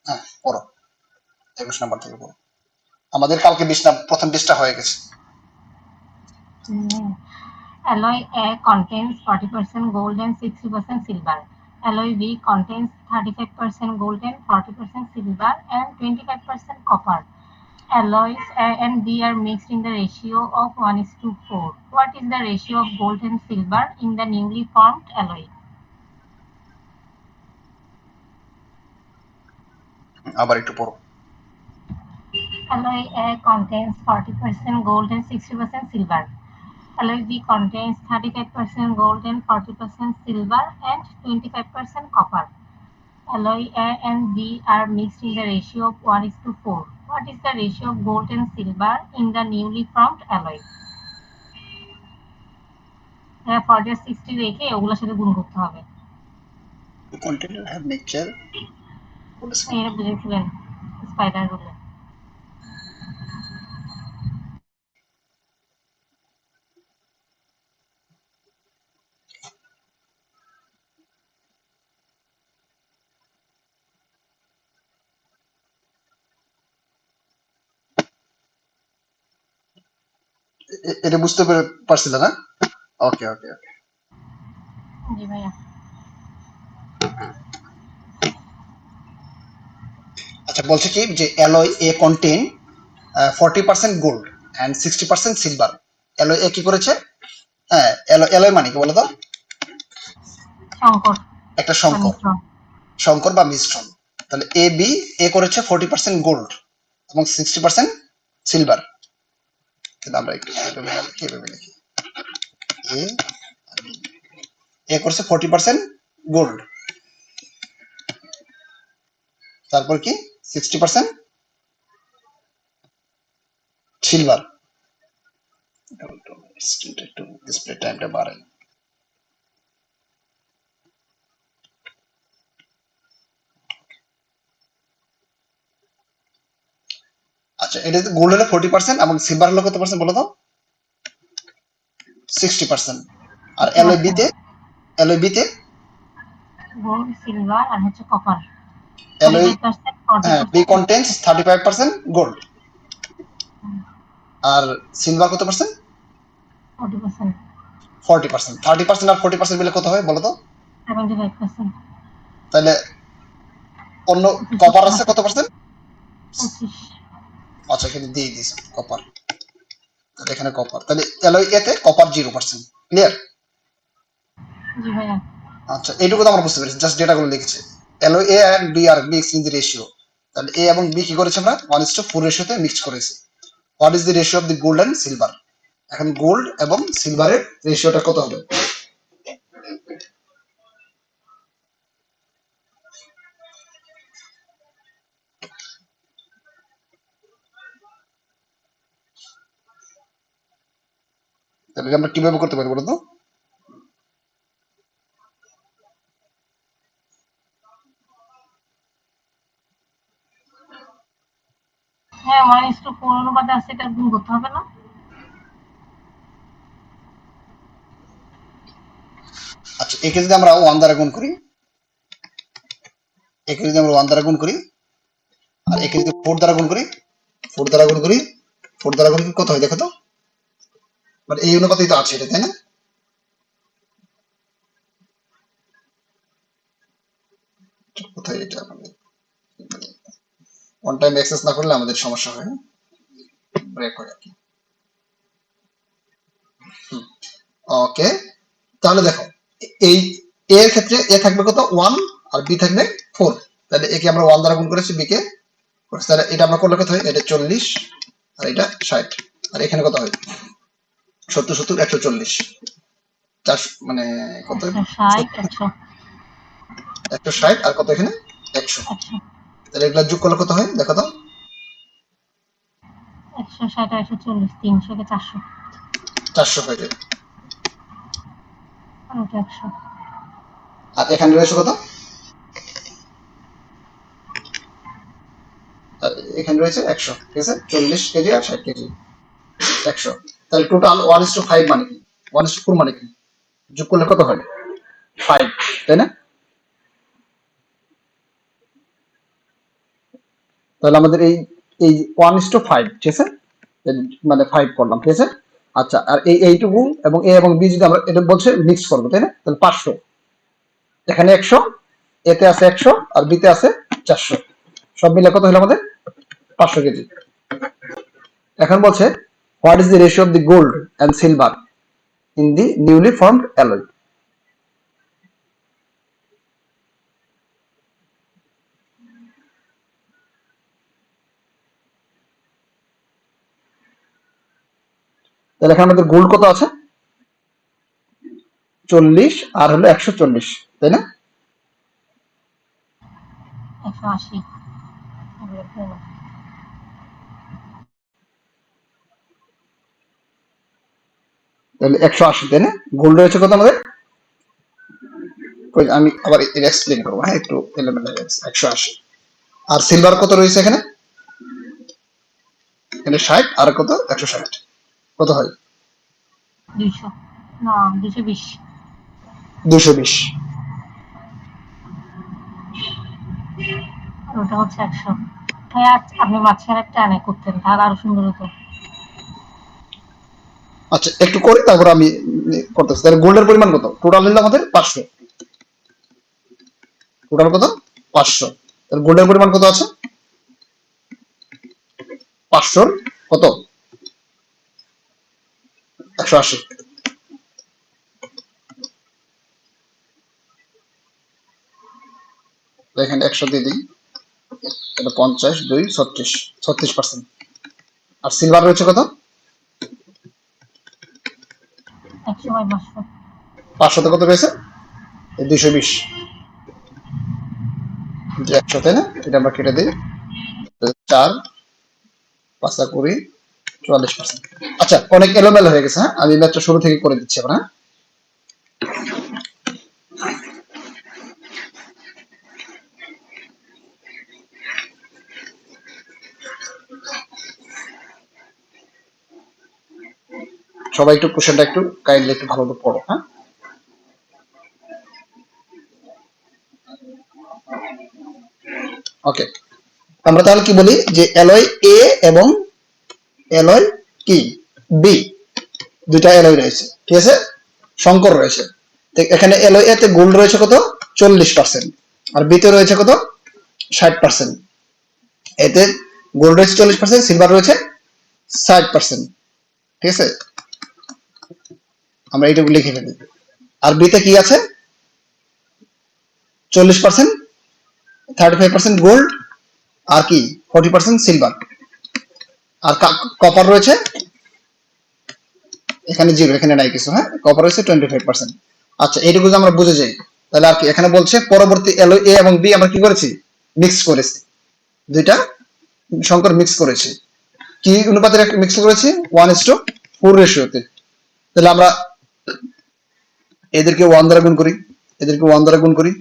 হ্যাঁ পড়ো, 21 নাম্বার থেকে পড়ো। আমাদের কালকে 20 প্রথম 20টা হয়ে গেছে। Alloy A contains 40% gold and 60% silver. Alloy B contains 35% gold and 40% silver and 25% copper. Alloys A and B are mixed in the ratio of 1:4. What is the ratio of gold and silver in the newly formed alloy? আবার একটু পড়ো। Alloy A contains 40% gold and 60% silver. Alloy B contains 35% gold and 40% silver and 25% copper. Alloy A and B are mixed in the ratio of 1:4. What is the ratio of gold and silver in the newly formed alloy? 40 আর 60 রেখে ওগুলোর সাথে গুণ করতে হবে। Content have nature এটা বুঝেছিলেন spider বলে। এটা বুঝতে পারছিল না? ওকে ওকে ওকে। জি ভাইয়া। আচ্ছা বলছে কি যে অ্যালয় এ contain 40% gold and 60% silver. Alloy এ কি করেছে? হ্যাঁ, অ্যালয় মানে কি বলতো? শঙ্কর একটা বা সংকর, মিশ্রণ। সংকর বা মিশ্রণ। তাহলে এ করেছে 40% গোল্ড এবং 60% সিলভার। তাহলে আমরা একটু কিভাবে লিখি? এ করছে 40% গোল্ড, তারপর কি 60% সিলভার। একটু ডিসপ্লে টাইমটা বাড়াই। আচ্ছা, এটা গোল্ড হলো 40% এবং সিলভার হলো কত পার্সেন্ট বলো তো? 60%। আর 60%। অ্যালয় বিতে গোল্ড, সিলভার আর হচ্ছে কপার। অ্যালয় 35%, হ্যাঁ বি 40%, কন্টেন্স 35% গোল্ড আর সিলভার কত পার্সেন্ট? 40%, 40%। 30% আর 40% মিলে কত হয় বলো তো? 75%, তাহলে অন্য 25 কপার আছে আছে, কত পার্সেন্ট? 25। আচ্ছা, এখানে দিয়ে দিয়েছে কপার। তাহলে এখানে কপার, তাহলে অ্যালয় এতে কপার 0%। ক্লিয়ার? জি ভাইয়া। আচ্ছা, এইটুকু তো আমরা বুঝতে পেরেছি, জাস্ট ডেটাগুলো লিখেছে। Alloy A and B are mix in the ratio. তাহলে এ এবং বি কি করেছে আমরা 1:4 রেশিওতে মিক্স করেছি। What is the ratio of the gold and silver? এখন গোল্ড এবং সিলভারের রেশিওটা কত হবে? তাহলে আমরা কিভাবে করতে পারি বলো তো? হ্যাঁ, 1:4 অনুপাতে আছে, এটা গুণ করতে হবে না? আচ্ছা, একে যদি আমরা 1 দ্বারা গুণ করি, একে যদি আমরা 1 দ্বারা গুণ করি, আর একে যদি 4 দ্বারা গুণ করি, 4 দ্বারা গুণ করি, 4 দ্বারা গুণ করি কত হয় দেখো তো? মানে এই অনুপাতেই তো আছে এটা, তাই না? কোথায় এটা আমাদের ওয়ান টাইম অ্যাক্সেস না করলে আমাদের সমস্যা হয়, ব্রেক হয় আর কি। ওকে, তাহলে দেখো এই এ এর ক্ষেত্রে এ থাকবে কত 1 আর বি থাকবে 4। তাহলে একে আমরা 1 দ্বারা গুণ করেছি, বি কে করেছি, তাহলে এটা আমরা করলে কত হয়? এটা 40 আর এটা 60। আর এখানে কত হয়? 70 70 140। 4 মানে কত? 160, 100, 160 আর কত এখানে 100। 100, তাহলে এগুলা যোগ করলে কত হয় দেখো তো? 160 আর 140, 300 কে 400, 400 হয়ে যায়। আর ওটা 100। আর এখানে রয়েছে কত? আর এখানে রয়েছে 100। ঠিক আছে, 40 কেজি আর 60 কেজি 100। তাহলে টোটাল 1:5 মানে কি? 1:4 মানে কি? যোগ করলে কত হয়? 5, তাই না? তাহলে আমাদের এই এই 1:5, ঠিক আছে, মানে 5 করলাম, ঠিক আছে। আচ্ছা, আর এইটুকু এবং এ এবং বি যদি আমরা এটা বলছে মিক্স করবো, তাই না? তাহলে 500, এখানে 100, এতে আছে 100 আর বিতে আছে 400, সব মিলে কত হলো আমাদের? 500 কেজি। এখন বলছে what is the ratio of the gold and silver in the newly formed alloy. তাহলে এখানে আমাদের গোল্ড কত আছে? 40 আর হলো 140, তাই না? 180। তাহলে 180, তাই না? গোল্ড রয়েছে কত আমাদের? আমি আবার এটা এক্সপ্লেন করবো, হ্যাঁ, একটু এলোমেলো হয়ে গেছে। 180 আর সিলভার কত রয়েছে এখানে? এখানে 60 আর কত? 160, কত হয়? 200 না 220। 220। আর ওটা হচ্ছে 100। হ্যাঁ, আপনি মাঝখানে একটা আনে করতেন তাহলে আরো সুন্দর হতো। আচ্ছা, একটু করি তারপর আমি করতেছি। তাহলে গোল্ডের পরিমাণ কত? টোটাল হলো আমাদের 500। টোটাল কত? 500। তাহলে গোল্ডের পরিমাণ কত আছে? 500 কত? 180। এখানে 100 দিয়ে দিই, এটা 50, 2, 36, 36%। আর সিলভার রয়েছে কত? 100 বাই 500। 500 কত রয়েছে? 220, 100, তাই না? এটা আমরা কেটে দিই, 4, 5 20, 44%। আচ্ছা, অনেক এলোমেলো হয়ে গেছে, হ্যাঁ, আমি ম্যাথটা শুরু থেকে করে দিচ্ছি আবার, হ্যাঁ। সবাই একটু কোশ্চেনটা একটু কাইন্ডলি একটু ভালো করে পড়ো, হ্যাঁ। ওকে, আমরা তাহলে কি বলি যে অ্যালয় এ এবং অ্যালয় কি বি, দুইটা অ্যালয় রয়েছে, ঠিক আছে, সংকর রয়েছে। এখানে অ্যালয় এতে গোল্ড রয়েছে কত? 40%, আর বিতে রয়েছে কত? 60%। এতে গোল্ড রয়েছে 40%, সিলভার রয়েছে 60%, ঠিক আছে। আমরা এইটুকু লিখে ফেলি। আর বিতে কি আছে? 40%, 35% গোল্ড, আর কি 40% সিলভার। আর কপার রয়েছে এখানে 0, এখানে নাই কিছু, হ্যাঁ, কপার রয়েছে 25%। আচ্ছা, এইটুকু যদি আমরা বুঝে যাই, তাহলে আর কি এখানে বলছে পরবর্তী অ্যালয় এ এবং বি আমরা কি করেছি? মিক্স করেছি, দুইটা সংকর মিক্স করেছি। কি অনুপাতে মিক্স করেছি? 1:4 রেশিওতে। তাহলে আমরা এদেরকে 1 দ্বারা গুণ করি, এদেরকে 1 দ্বারা গুণ করি,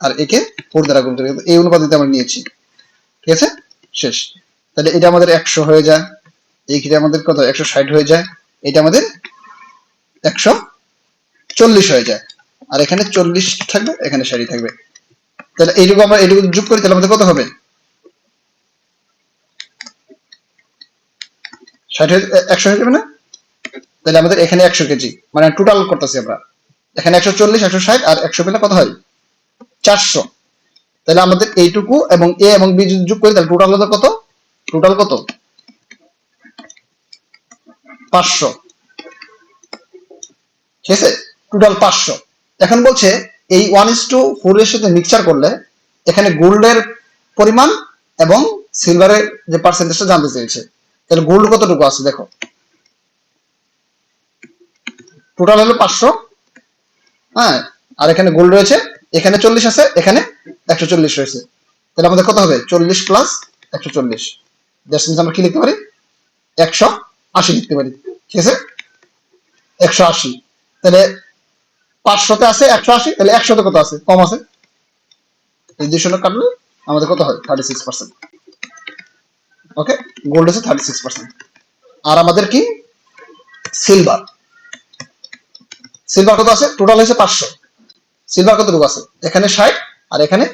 আর একে 4 দ্বারা গুণ করি, এই অনুপাতে আমরা নিয়েছি, ঠিক আছে, শেষ। তাহলে এটা আমাদের 100 হয়ে যায়, এইখানে আমাদের কত? 160 হয়ে যায়, এটা আমাদের 140 হয়ে যায়, আর এখানে 40 থাকবে, এখানে 60 থাকবে। তাহলে এইটুকু আমরা এইটুকু যোগ করি, তাহলে আমাদের কত হবে? 100 হয়ে যাবে না? তাহলে আমাদের এখানে 100 কেজি, মানে টোটাল করতেছি আমরা, এখানে 140, 160 আর 100 পেলে কত হয়? 400। তাহলে আমাদের এইটুকু এবং এ এবং বি যদি যোগ করি, তাহলে টোটাল হলো কত? টোটাল কত? 500, ঠিক আছে, টোটাল 500। এখন বলছে এই 1:4 এর সাথে মিক্সচার করলে এখানে গোল্ডের পরিমাণ এবং সিলভারের যে পার্সেন্টেজটা জানতে চেয়েছে। তাহলে গোল্ড কতটুকু আছে দেখো, টোটাল হলো 500, হ্যাঁ, আর এখানে গোল্ড রয়েছে, এখানে 40 আছে, এখানে 140 রয়েছে। তাহলে আমাদের কত হবে? 40 প্লাস 140, দ্যাটস মিন্স আমরা কি লিখতে পারি? 180 লিখতে পারি, ঠিক আছে, 180। তাহলে 500তে আছে 180, তাহলে 100তে কত আছে? কম আছে, এই 200 কাটলে আমাদের কত হয়? 36%। ওকে, গোল্ড আছে 36%। আর আমাদের কি? সিলভার, সিলভার কত আছে? টোটাল হয়েছে 500, সিলভার কতটুকু আছে? এখানে 60 আর এখানে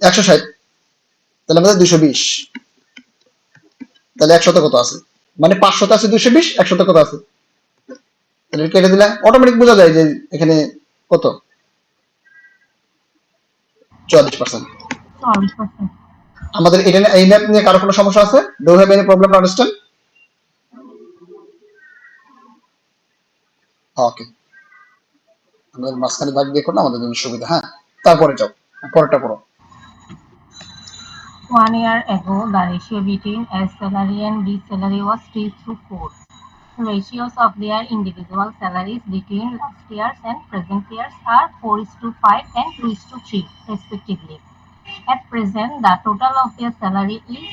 160, তাহলে আমাদের 220। তাহলে 100 কত আছে, মানে 500 আছে 220, 100 কত আছে, তাহলে কেটে দিলে অটোমেটিক বোঝা যায় যে এখানে কত 44%। 44%. আমাদের এটা এই ম্যাপ নিয়ে কারো কোনো সমস্যা আছে? Do have any problem to understand? Okay, আমাদের মাঝখানে ভাগ দিয়ে করলে আমাদের জন্য সুবিধা। হ্যাঁ, তারপরে যাও, পরেরটা পড়ো। 1 year ago, the ratio between A salary and B salary was 3:4. Ratios of their individual salaries between last year's and present years are 4:5 and 2:3, respectively. At present, the total of their salary is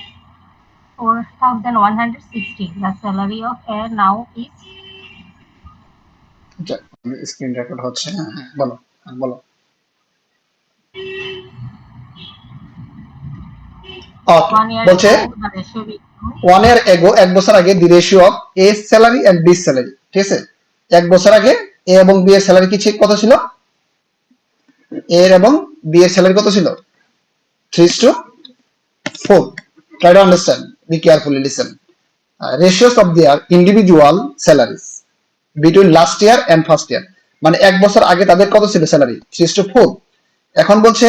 4,160. The salary of A now is screen record হচ্ছে। হ্যাঁ হ্যাঁ, বলো, বলো। ওকে, 1 year বলছে ago, the ratio between 1 year ago, 1 বছর আগে, the ratio of A salary and B salary, ঠিক আছে? 1 বছর আগে এ এবং বি এর স্যালারি কি কত ছিল? এ এর এবং বি এর স্যালারি কত ছিল? 3:4. Try to understand, be carefully listen. Ratios of their individual salaries between last year and first year, মানে 1 বছর আগে তাদের কত ছিল স্যালারি? 3:4. এখন বলছে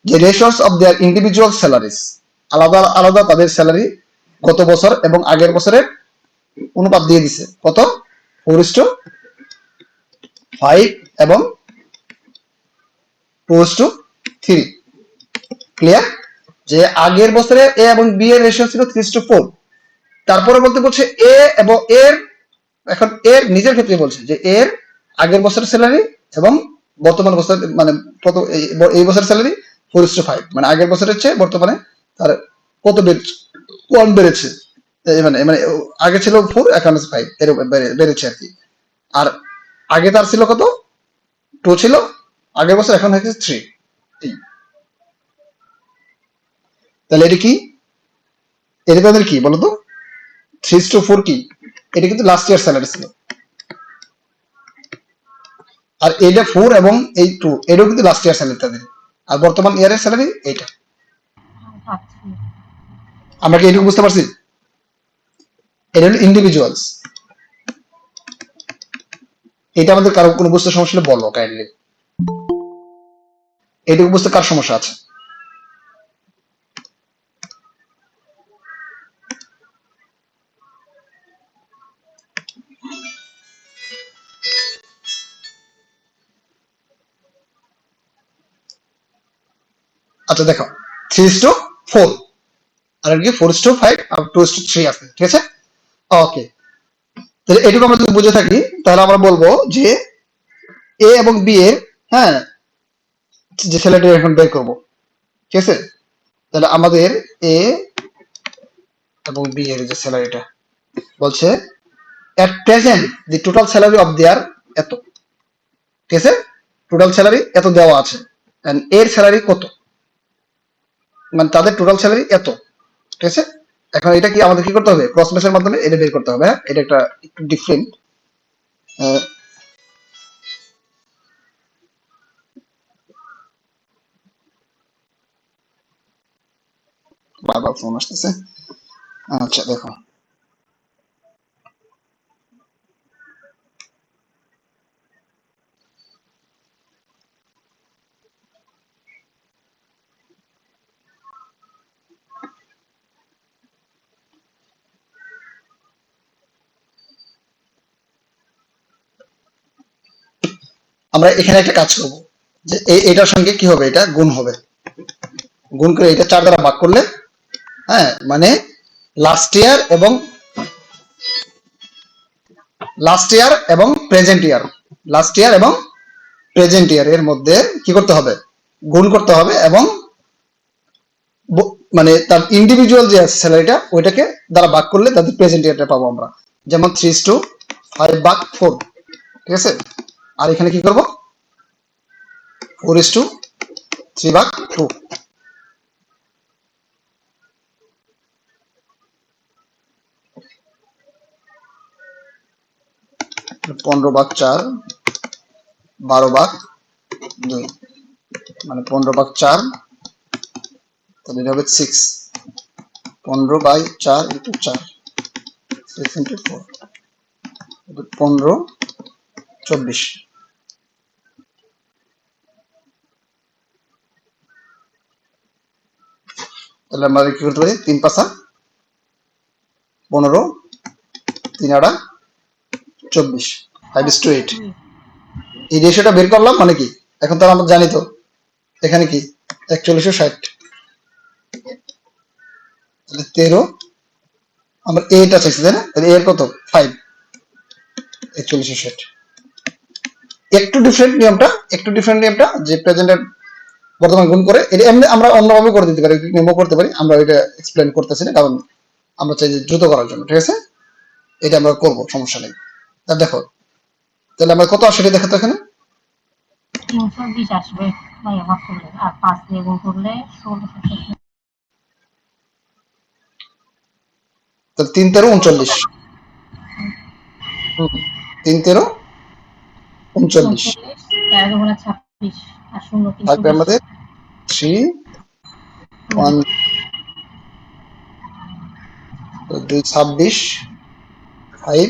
যে ratios of their individual salaries, আলাদা আলাদা তাদের স্যালারি গত বছর এবং আগের বছরের অনুপাত দিয়ে দিছে কত? 4:5 এবং 2:3। ক্লিয়ার? যে আগের বছরে এ এবং বি এর রেশিও ছিল 3:4। তারপরে বলছে এ এবং এর, এখন এর নিজের ক্ষেত্রে বলছে যে এর আগের বছরের স্যালারি এবং বর্তমান বছর, মানে কত এই বছরের স্যালারি 4:5, মানে আগের বছরের চেয়ে বর্তমানে তার কত বেড়েছে? 1 বেড়েছে। মানে মানে আগে ছিল 4, এখন 5, এর বেড়েছে আর কি। আর আগে তার ছিল কত? 2 ছিল আগের বছর, এখন হয়েছে 3। তাহলে এটা কি? এটা তাদের কি বলতো? 3:4 কি? এটা কিন্তু লাস্ট ইয়ার স্যালারি ছিল। আর এইটা 4 এবং এই 2, এটাও কিন্তু লাস্ট ইয়ার স্যালারি তাদের। আর বর্তমান ইয়ারের স্যালারি এইটা। আমরা কি এটুকু বুঝতে পারছি? এটা হলো ইন্ডিভিজুয়ালস। এটা আমাদের কারো কোনো বুঝতে সমস্যা হলে বলো কাইন্ডলি। এটুকু বুঝতে কার সমস্যা আছে? আচ্ছা দেখো, 3:4 আর কি 4:5 আর 2:3 আছে, ঠিক আছে? ওকে, তাহলে এটুকু আমরা যদি বুঝে থাকি তাহলে আমরা বলবো যে এ এবং বি এর, হ্যাঁ, যে স্যালারি এখন বের করবো, ঠিক আছে? তাহলে আমাদের এ এবং বি এর যে স্যালারিটা বলছে at present the total salary of their এত, ঠিক আছে? টোটাল স্যালারি এত দেওয়া আছে, and এর স্যালারি কত, মানে তাদের টোটাল স্যালারি এত, ঠিক আছে? এখন এটা কি আমাদের কি করতে হবে? ক্রস ম্যাচের মাধ্যমে এটা বের করতে হবে। হ্যাঁ, এটা একটা একটু ডিফারেন্ট। বারবার ফোন আসতেছে। আচ্ছা দেখো, আমরা এখানে একটা কাজ করব যে এটার সঙ্গে কি হবে, এটা গুণ হবে, গুণ করে এটা 4 দ্বারা ভাগ করলে, হ্যাঁ, মানে লাস্ট ইয়ার এবং প্রেজেন্ট ইয়ার, লাস্ট ইয়ার এবং প্রেজেন্ট ইয়ার এর মধ্যে কি করতে হবে? গুণ করতে হবে, এবং মানে তার ইন্ডিভিজুয়াল যে আছে স্যালারিটা ওইটাকে দ্বারা ভাগ করলে তাদের প্রেজেন্ট ইয়ারটা পাবো আমরা। যেমন 3:5 ভাগ 4, ঠিক আছে? আর এখানে কি করব? 4:3 ভাগ 2, 15 ভাগ 4, 12 ভাগ 2, মানে 15 ভাগ 4, তাহলে এটা হবে 6। 15/4 ইন্টু 4 6 ইন্টু 4 15 24 তাহলে আমরা কি করতে পারি 3 5 15 3 8 24 5:8 এই রেশিওটা বের করলাম মানে কি এখন তো আমরা জানি তো এখানে কি 4160 তাহলে 13 আমরা এটা চাইছি তাই না তাহলে এর কত 5 4160 একটু ডিফারেন্ট নিয়মটা যে প্রেজেন্টের বর্তমান গুণ করে এটা এমনি আমরা অন্যভাবে করে দিতে পারি নিয়ম করতে পারি আমরা এটা এক্সপ্লেইন করতেছি না কারণ আমরা চাই যে দ্রুত করার জন্য ঠিক আছে এটা আমরা করব সমস্যা নেই তা দেখো তাহলে আমরা কত আসলে দেখো তো এখানে 320 আসবে ভাই ভাগ করলে আর 5 দিয়ে গুণ করলে 1600 তাহলে 3 13 39 3 13 39 13 গুণে 26 আর 0 থাকবে 320 আমাদের 3 1 2 26 5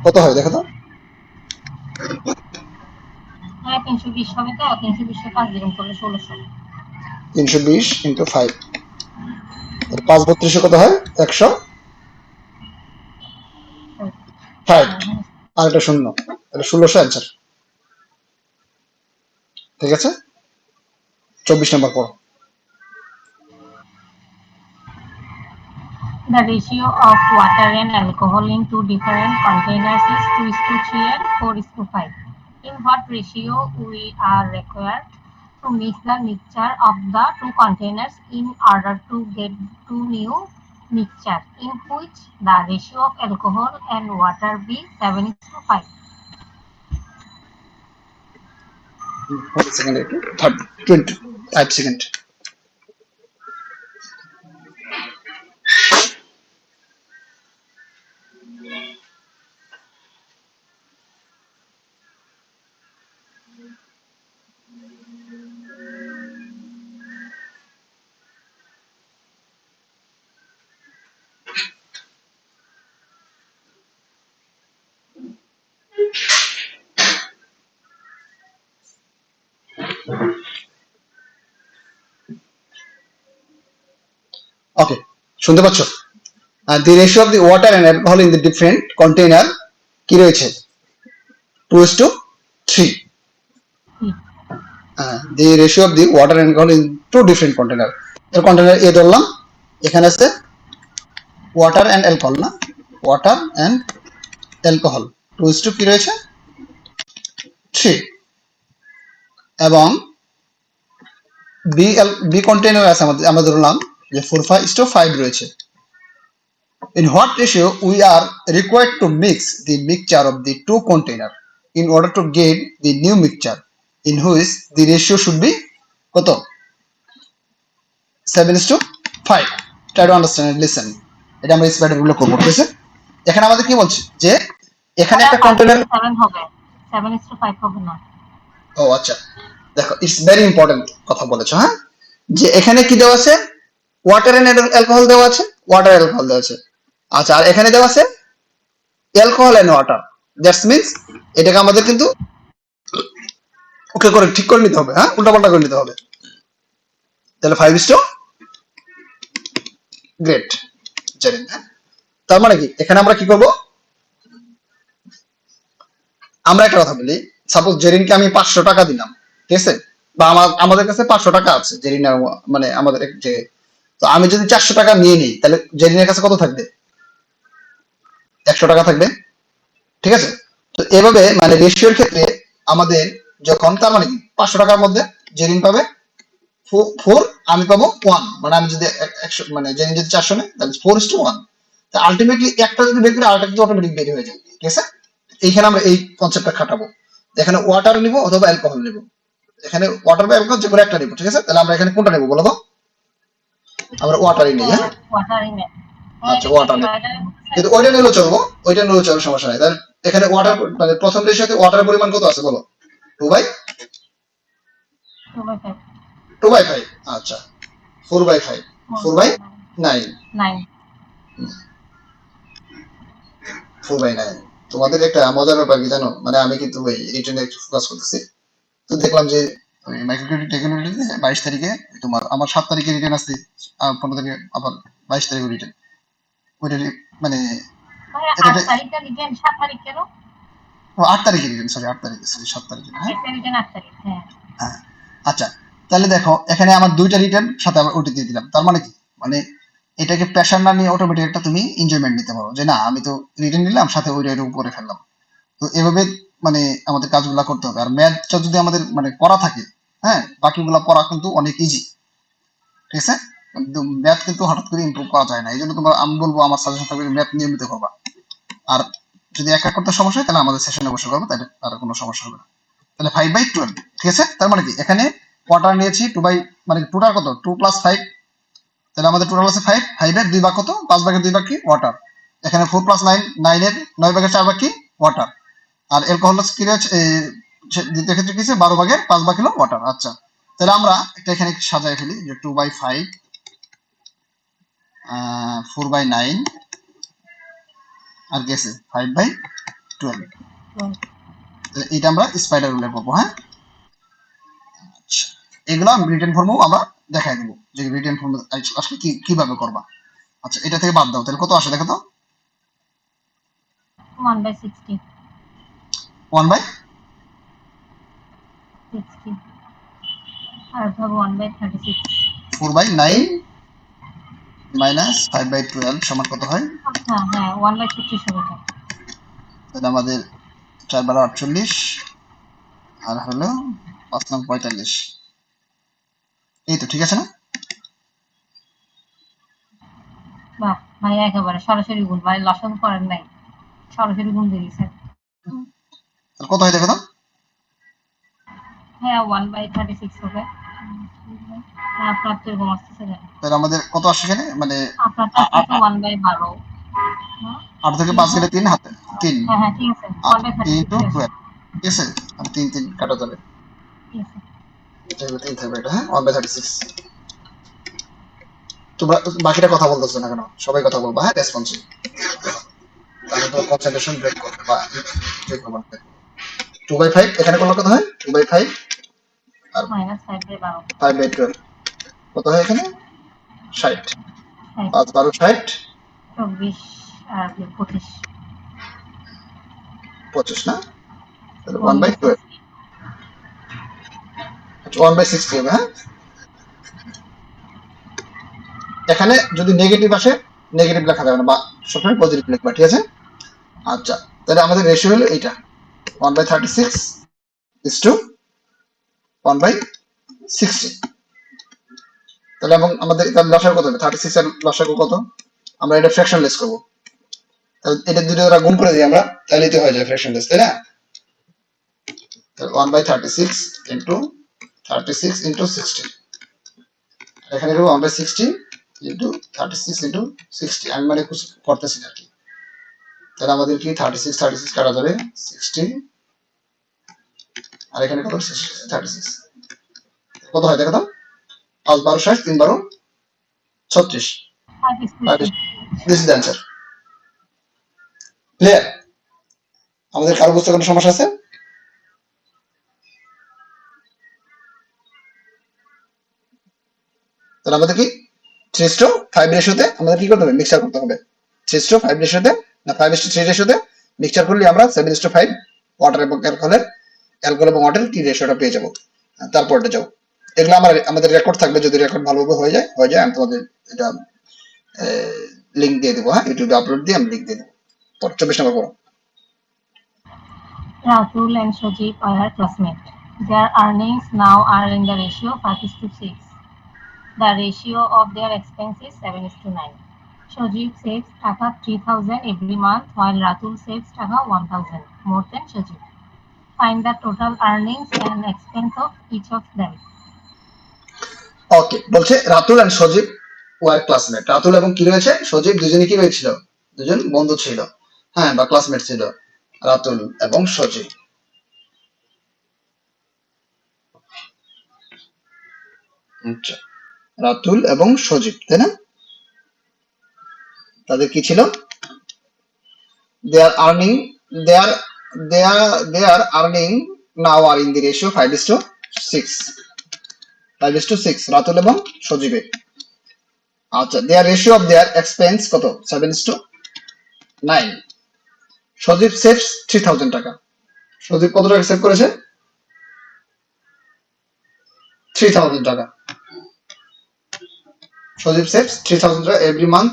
কত হয় দেখো তো হ্যাঁ 320 হবে তো 320 এর 5 দিয়ে গুণ করলে 1600 320 ইন্টু 5 5 32 কত হয় 160 আর একটা শূন্য তাহলে 1600 অ্যান্সার ঠিক আছে 24 নম্বর পড়ো The ratio of water and alcohol in two different containers is 2:3 and 4:5. In what ratio we are required to mix the mixture of the two containers in order to get two new mixture in which the ratio of alcohol and water be 7:5? Second 25 second ওকে শুনতে পাচ্ছ the ratio of the water and alcohol in the different container কি রয়েছে 2:3 the ratio of the water and alcohol in two different container এর container এ ধরলাম এখানে আছে water and alcohol না water and alcohol 2:3 কি রয়েছে 3 এবং বি কন্টেইনার আছে আমরা ধরলাম যে 4:5 রয়েছে in what ratio we are required to mix the mixture of the two container in order to get the new mixture in which the ratio should be কত 7:5 try to understand and listen এটা আমরা স্প্রেডের গুলো করব ঠিক আছে এখানে আমাদের কি বলছে যে এখানে একটা কন্টেইনার 7 হবে 7:5 হবে না ও আচ্ছা দেখো ইটস ভেরি ইম্পর্টেন্ট কথা বলেছো হ্যাঁ যে এখানে কি দেওয়া আছে ওয়াটার এন্ড অ্যালকোহল দেওয়া আছে ওয়াটার অ্যালকোহল দেওয়া আছে আচ্ছা আর এখানে দেওয়া আছে alcohol and water that's means এটাকে আমাদের কিন্তু ওকে করে ঠিক করে নিতে হবে হ্যাঁ উল্টাপাল্টা করে নিতে হবে তাহলে 5:0 গ্রেট জানেন হ্যাঁ তার মানে কি এখানে আমরা কি করব আমরা একটা কথা বলি সাপোজ জেরিনকে আমি 500 টাকা দিলাম ঠিক আছে বা আমাদের কাছে 500 টাকা আছে জেরিনের মানে আমাদের যে তো আমি যদি 400 টাকা নিয়ে নিই তাহলে জেরিনের কাছে কত থাকবে 100 টাকা থাকবে ঠিক আছে তো এভাবে মানে রেশিওর ক্ষেত্রে আমাদের যখন তার মানে কি 500 টাকার মধ্যে জেরিন পাবে 4 আমি পাবো 1 মানে আমি যদি 100 মানে জেরিন যদি 400 নেয় তাহলে 4:1 তা আলটিমেটলি একটা যদি বের করি আরেকটা কিন্তু অটোমেটিক বের হয়ে যাবে ঠিক আছে এইখানে আমরা এই কনসেপ্টটা খাটাবো এখানে ওয়াটার নিব অথবা অ্যালকোহল নিব এখানে ওয়াটার বা অ্যালকোহল যে কোনো একটা নিব ঠিক আছে তাহলে আমরা এখানে কোনটা নিব বলো তো আমরা ওয়াটারই নিই হ্যাঁ ওয়াটারই নেই আচ্ছা ওয়াটার নিব কিন্তু ওইটা নিলেও চলবো সমস্যা নাই তাহলে এখানে ওয়াটার মানে প্রথম রেশিওতে ওয়াটারের পরিমাণ কত আছে বলো 2/5 আচ্ছা 4/5 4/9 9 4/9 তোমাদের একটা মজার ব্যাপার কি জানো, মানে আমি কিন্তু ওই রিটেনে একটু ফোকাস করতেছি। তো দেখলাম যে মাইক্রোক্রেডিট টেকনোলজিতে 22 তারিখে তোমার আমার 7 তারিখে রিটার্ন আছে, 15 তারিখে আবার 22 তারিখে রিটার্ন। ওইটা মানে ভাইয়া এটা 8 তারিখটা রিটার্ন 7 তারিখ কেন? 8 তারিখে রিটার্ন, সরি 8 তারিখে, সরি 7 তারিখে না, হ্যাঁ। এসএ রিটার্ন 8 তারিখ, হ্যাঁ। হ্যাঁ, আচ্ছা, তাহলে দেখো এখানে আমার 2টা রিটার্ন সাথে আবার ওটি দিয়ে দিলাম। তার মানে কি, মানে এটাকে প্রেশার না নিয়ে অটোমেটিক একটা তুমি এনজয়মেন্ট নিতে পারো, যে না আমি তো রিটার্ন নিলাম সাথে ওইটা করে ফেললাম। তো এভাবে মানে আমাদের কাজগুলো করতে হবে। আর ম্যাথটা যদি আমাদের মানে করা থাকে, হ্যাঁ, বাকিগুলা পড়া কিন্তু অনেক ইজি, ঠিক আছে। কিন্তু ম্যাথ কিন্তু হঠাৎ করে ইমপ্রুভ করা যায় না, এই জন্য তোমার আমি বলবো, আমার সাজেশন থাকবে ম্যাথ নিয়মিত করবা। আর যদি একা করতে সমস্যা হয় তাহলে আমাদের সেশনে বসে করবো, তাহলে আর কোনো সমস্যা হবে না। তাহলে 5/12, ঠিক আছে। তার মানে কি, এখানে কোয়ার্টার নিয়েছি 2 মানে টোটাল কত, 2 + 5, তাহলে আমাদের টোটাল আছে 5, 5-এর 2 ভাগ কত, 5/2 ভাগ কি ওয়াটার। এখানে 4 + 9, 9-এর 9/4 ভাগ কি ওয়াটার। আর অ্যালকোহল কি রয়েছে, দ্বিতীয় ক্ষেত্রে কি আছে, 12/5 ভাগ হলো ওয়াটার। আচ্ছা, তাহলে আমরা এটা এখানে সাজায় ফেলি যে 2/5, 4/9, আর কি আছে 5/12। এটা আমরা স্পাইডার রুলে পাবো, হ্যাঁ। আচ্ছা, এগুলো রিটেন ফর্মও আমরা দেখাই দেবো যে রিটেন ফর্ম আসলে কিভাবে করবা। আচ্ছা, এটা থেকে বাদ দাও, তাহলে কত আসে দেখো তো। 1/60 1/60, আর ভাবো 1/36। 4/9 - 5/12 সমান কত হয়? আচ্ছা, হ্যাঁ 1/36 হবে এটা। তাহলে আমাদের 4/12 = 48, আর হলো 5 × 9 = 45। এই তো ঠিক আছে না? বাহ ভাইয়া, একেবারে সরাসরি গুণ, ভাই লসন করেন নাই, সরাসরি গুণ দিয়ে দিয়েছেন। তাহলে কত হয় দেখো তো। হ্যাঁ 1/36 হবে। হ্যাঁ, আপনার তো এরকম আসতেছে কেন? তাহলে আমাদের কত আসে এখানে, মানে আপনারটা আসতেছে 1/12। হ্যাঁ 8 থেকে 5 কিন্তু গেলে 3 হাতে 3, হ্যাঁ হ্যাঁ ঠিক আছে, 1/36 আসে। 3 × 12, ঠিক আছে। আর 3 কাটা যাবে, ঠিক আছে। এটা হলো 3 থাকবে, এটা হ্যাঁ 1/36। তোমরা বাকিটা কথা বলতেছো না কেন, সবাই কথা বলবা, হ্যাঁ, রেসপন্সিভ। তাহলে তো কনসেন্ট্রেশন ব্রেক করবে বা ব্রেক করবে না। 2/5 এখানে কোনো কথা হয়, 2/5 আর -5/12 5/12 কত হয় এখানে, 60। 60, 5 × 12 = 60, 24 আর 25, 25 না, তাহলে 1/12, 1/60। 1/60 হবে, হ্যাঁ। এখানে যদি নেগেটিভ আসে, নেগেটিভ লেখা যাবে না, বা সবসময় পজিটিভ লিখবা, ঠিক আছে। আচ্ছা, তাহলে আমাদের রেশিও হলো এইটা, 1/36 is to 1/60। তাহলে এবং আমাদের তার লসাগু কত হবে, 36 এর লসাগু কত, আমরা এটা ফ্র্যাকশনলেস করবো। তাহলে এটা দুটো ওরা গুণ করে দিই আমরা, তাহলে তো হয়ে যায় ফ্র্যাকশনলেস, তাই না। তাহলে 1/36 ইন্টু 36 ইন্টু 60, এখানে 1/60 ইন্টু 36 ইন্টু 60, আমি মানে কিছু করতেছি না আর কি। তাহলে আমাদের কি 36 কাটা যাবে, 60, আর এখানে কত 36, কত হয় দেখো তো, 5/12 = 60, 3/12 = 36। 5 is question. This is answer. Clear? আমাদের কারো বুঝতে কোনো সমস্যা আছে? তাহলে আমাদের কি 3:5 রেশিওতে আমাদের কি করতে হবে, মিক্সচার করতে হবে। 3:5 রেশিওতে, না 5:3 রেশিওতে মিক্সচার করলে আমরা 7:5 ওয়াটার এবং অ্যালকোহল এবং ওয়াটার কি রেশিওটা পেয়ে যাবো। তারপরটা যাও, এগুলো আমাদের রেকর্ড থাকবে, যদি রেকর্ড ভালোভাবে হয়ে যায় আমি তোমাদের এটা লিঙ্ক দিয়ে দেবো, হ্যাঁ, ইউটিউবে আপলোড দিয়ে আমি লিঙ্ক দিয়ে দেবো। 24 নম্বর পড়ো। Rahul and Shojib are classmates. Their earnings now are in the ratio 5:6. The ratio of their expenses 7:9. Shojib saves taka 3,000 every month while Ratul saves taka 1,000 more than Shojib. Find the total earnings and expense of each of them. Okay, বলছে Ratul and Sajib were classmate. Ratul এবং কি রয়েছে, সজীব, দুজনে কি হয়েছিল, দুজন বন্ধু ছিল, হ্যাঁ, বা ক্লাসমেট ছিল, রাতুল এবং সজীব। আচ্ছা, রাতুল এবং সজীব, তাই না? তাদের কি ছিল? they are earning they are they are earning now are in the ratio 5:6, 5:6 Ratul এবং সজীবের। আচ্ছা, their ratio of their expense কত? 7:9। সজীব সেভস 3000 টাকা। সজীব কত টাকা সেভ করেছে? 3000 টাকা। সজীব সেভস 3000 টাকা every month,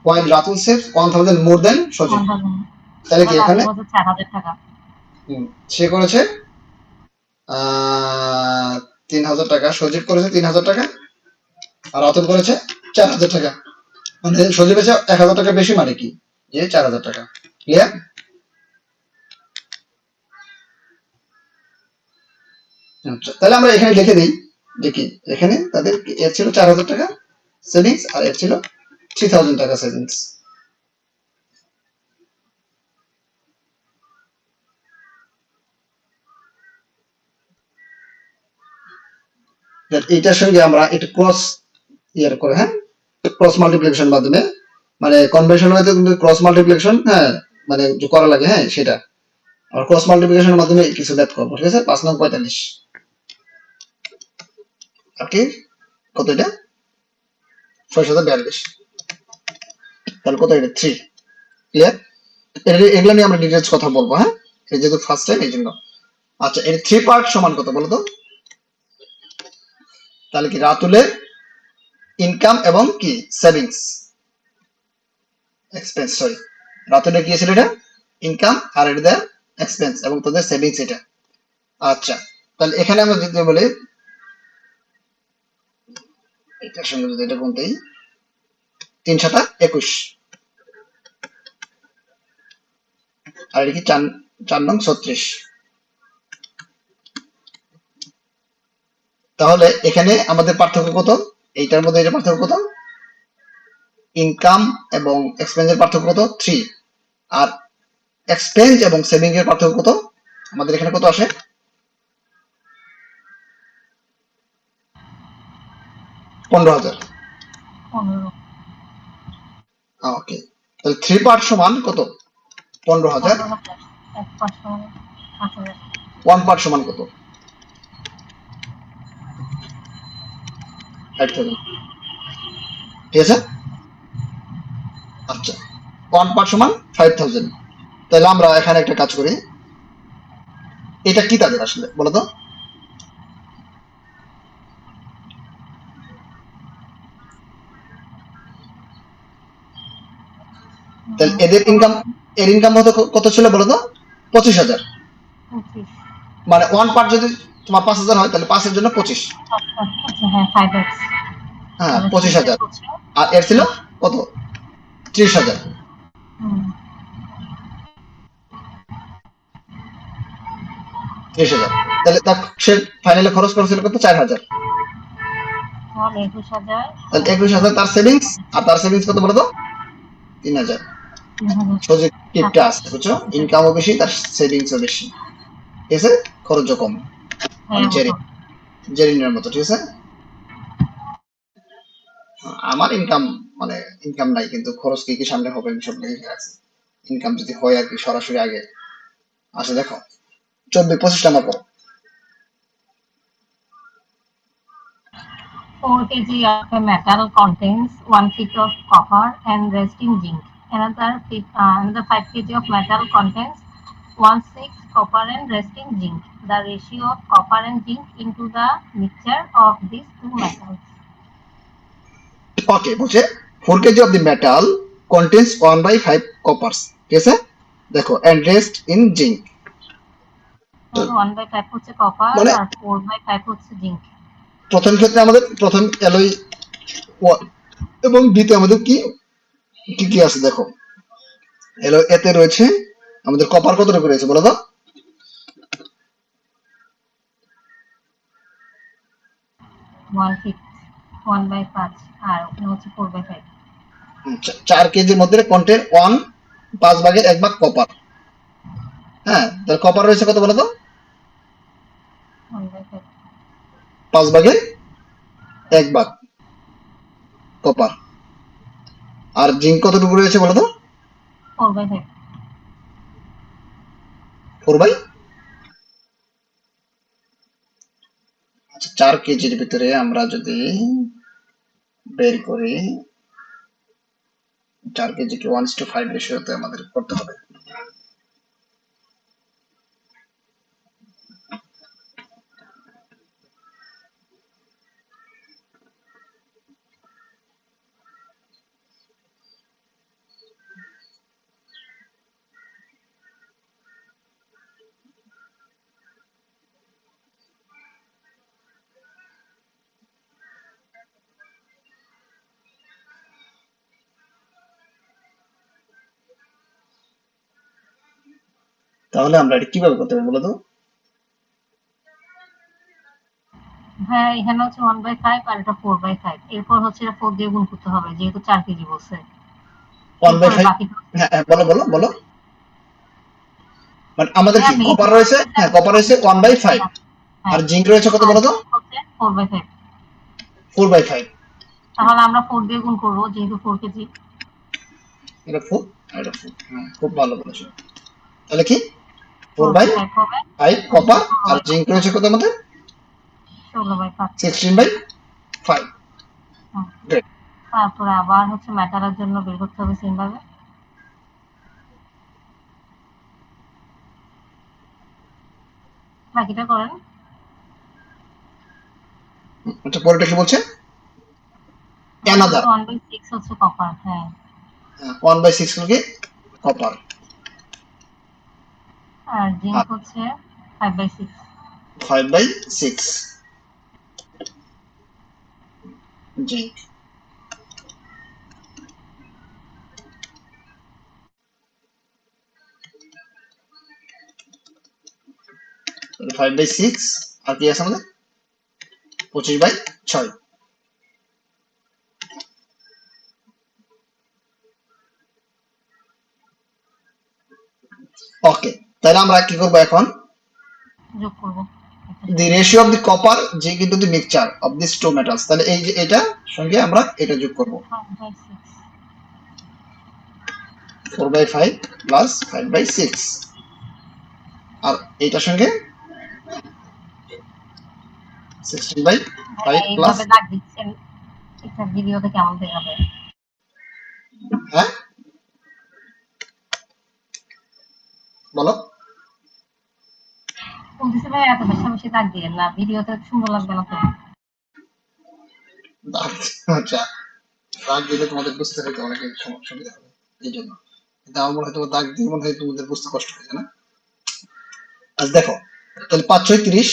while Ratul saves 1000 more than সজীব। 1000 তাহলে কি এবার এখানে রাতুল হচ্ছে 4000 টাকা। সে করেছে 3000 টাকা, সজীব করেছে 3000 টাকা, আর রাতুল করেছে 4000 টাকা। মানে সজীব এসে 1000 টাকা বেশি, মানে কি যে 4000 টাকা। ক্লিয়ার? আচ্ছা, তাহলে আমরা এখানে লিখে দিই, দেখি এখানে তাদের এর ছিল 4000 টাকা সেভিংস আর এর ছিল 3000 টাকা সেভিংস। এইটার সঙ্গে আমরা একটু ক্রস ইয়ার করে, হ্যাঁ, ক্রস মাল্টিপ্লিকেশন মাধ্যমে, মানে কনভেনশন হয়তো কিন্তু ক্রস মাল্টিপ্লিকেশন, হ্যাঁ, মানে যে করা লাগে, হ্যাঁ, সেটা আমরা ক্রস মাল্টিপ্লিকেশনের মাধ্যমে কিছু ম্যাথ করবো। ঠিক আছে? 5 নং 45 আর কি কত? এটা 642। তাহলে কত? এটা 3। ক্লিয়ার? এগুলো নিয়ে আমরা ডিটেলস কথা বলবো, হ্যাঁ, এই যেহেতু ফার্স্ট টাইম এই জন্য। আচ্ছা, এর 3 পার্ট সমান কত বলো তো? তাহলে কি রাতুলের ইনকাম এবং কি সেভিংস, এক্সপেন্স, সরি, রাতুলের কি ছিল? এটা ইনকাম আর এটা দেয় এক্সপেন্স এবং তাদের সেভিংস এটা। আচ্ছা, তাহলে এখানে আমরা যদি বলি এটার সঙ্গে যদি এটা গুণ দেই, 3 7 21 আর এটা কি 4 নং 36। তাহলে এখানে আমাদের পার্থক্য কত? এইটার মধ্যে এটা পার্থক্য কত? ইনকাম এবং এক্সপেন্সের পার্থক্য কত? 3। আর এক্সপেন্স এবং সেভিং এর পার্থক্য কত? আমাদের এখানে কত আসে? 15000। 15 ওকে, তাহলে 3 পার্ট সমান কত? 15000। 15,000 এক পাঁচ মানে 5000। 1 পার্ট সমান কত? 5000। ঠিক আছে? আচ্ছা, 1 পার্ট সমান 5000। তাহলে আমরা এখানে একটা কাজ করি, এটা কি তাদের আসলে বলো তো? তাহলে এদের ইনকাম, এর ইনকাম কত ছিল বলো তো? 25000। 25 মানে 1 পার্ট যদি তোমার 5000 হয় তাহলে 5 এর জন্য 25। আচ্ছা হ্যাঁ 5x হ্যাঁ, তাহলে 25000। হচ্ছে আর এর ছিল 30। কত? 30000। হুম 30000। তাহলে তার সে ফাইনালে খরচ করেছিল কত? 4000। তাহলে 21000 তাহলে 21000 তার সেভিংস, আর তার সেভিংস কত বলো তো? 3000। 3000 সোজা টিপটা আছে, বুঝছো? 700 ইনকামও বেশি, তার সেভিংসও বেশি। ঠিক আছে? খরচও কম, মানে হ্যাঁ মতো। জেরিনের মতো। ঠিক আছে? আমার ইনকাম, মানে ইনকাম নাই কিন্তু খরচ কি কি সামনে হবে আমি সব লিখে রাখছি। ইনকাম যদি হয় আর কি সরাসরি আগে আসে। দেখো 24-25 নাম্বার করো। 4 kg of a metal contains 1 feet of copper and rest in zinc. Another 5 kg of metal contains 1/6 copper and rest in zinc. The ratio of copper and zinc into the mixture of these two metals. Okay, বলছে 4 KG of the metal contains 1/5 coppers. ঠিক আছে? দেখো and rest in zinc. তাহলে 1/5 হচ্ছে copper মানে আর 4/5 হচ্ছে zinc. প্রথম ক্ষেত্রে আমাদের প্রথম অ্যালয় এবং বিতে আমাদের কি কি কি আছে দেখো। অ্যালয় এতে রয়েছে আমাদের কপার কতটুকু রয়েছে বলো তো? 1/6 1/5 আর ওখানে হচ্ছে 4/5 4 কেজির মধ্যে কন্টেন্ট 5 ভাগের 1 ভাগ কপার। হ্যাঁ, তাহলে কপার রয়েছে কত বলো তো? 1/5 5 ভাগের 1 ভাগ। কপার। আর জিঙ্ক কতটুকু রয়েছে বলো তো? 4/5। 4/, আচ্ছা 4 কেজির ভিতরে আমরা যদি বের করি 4 কেজিকে 1:5 রেশিওতে আমাদের করতে হবে। তাহলে আমরা এটা কিভাবে করতে হবে বলো তো? হ্যাঁ, এখানে হচ্ছে 1/5 আর এটা 4/5। এরপর হচ্ছে এটা 4 দিয়ে গুণ করতে হবে যেহেতু 4 কেজি বলছে। এরপরে 1/5, বাকিটা হ্যাঁ হ্যাঁ, বলো বলো বলো। মানে আমাদের হ্যাঁ কি মেইন কপার রয়েছে, প্রসেস হ্যাঁ আমি কপার রয়েছে 1/5, হ্যাঁ আর হ্যাঁ জিঙ্ক রয়েছে কত আর বলো তো? জিঙ্ক হচ্ছে 4/5। 4/5। তাহলে আমরা 4 দিয়ে গুণ করবো যেহেতু 4 কেজি। এটা 4 আর এটা 4, হ্যাঁ খুব ভালো বলেছো। তাহলে কি 4/5 হবে 4/5 আর এটা কপার, আর 16/5। জিঙ্ক রয়েছে কত আমাদের? 16/5। 16/5। হুম। গ্রেট। তারপরে আবার হচ্ছে মেটালের জন্য বের করতে হবে সেম ভাবে। বাকিটা করেন। আচ্ছা পরেরটা কি বলছে? পরে অ্যানাদার, হচ্ছে 1/6 হচ্ছে কপার। হ্যাঁ 1/6 হলো কি কপার, আর জিঙ্ক আর হচ্ছে 5/6। 5/6 জিঙ্ক। 5/6 আর কি আছে আমাদের 25/6। ওকে, তাহলে আমরা কি করবো এখন? যোগ করবো এটার the সাথে। ratio of the copper zinc into the mixture of these two metals, তাহলে এই যে এটা সঙ্গে আমরা এটা যোগ করব, 5/6। 4/5 প্লাস 5/6, আর এইটার সঙ্গে 16/5 ভাইয়া প্লাস, এইভাবে দাগ দিচ্ছেন, এটা ভিডিওতে কেমন দেখাবে? হ্যাঁ বলো। বলতেছি ভাই এত বেশি দাগ দিয়েন না, ভিডিওতে সুন্দর লাগবে না তো। দাগ, আচ্ছা দাগ দিলে তোমাদের বুঝতে হয়তো অনেক সুবিধা হবে এই জন্য, কিন্তু আমার মনে হয় তোমার দাগ দিয়ে মনে হয় তোমাদের বুঝতে কষ্ট হয়ে যায় না। আজ দেখো তাহলে 5/6 = 30,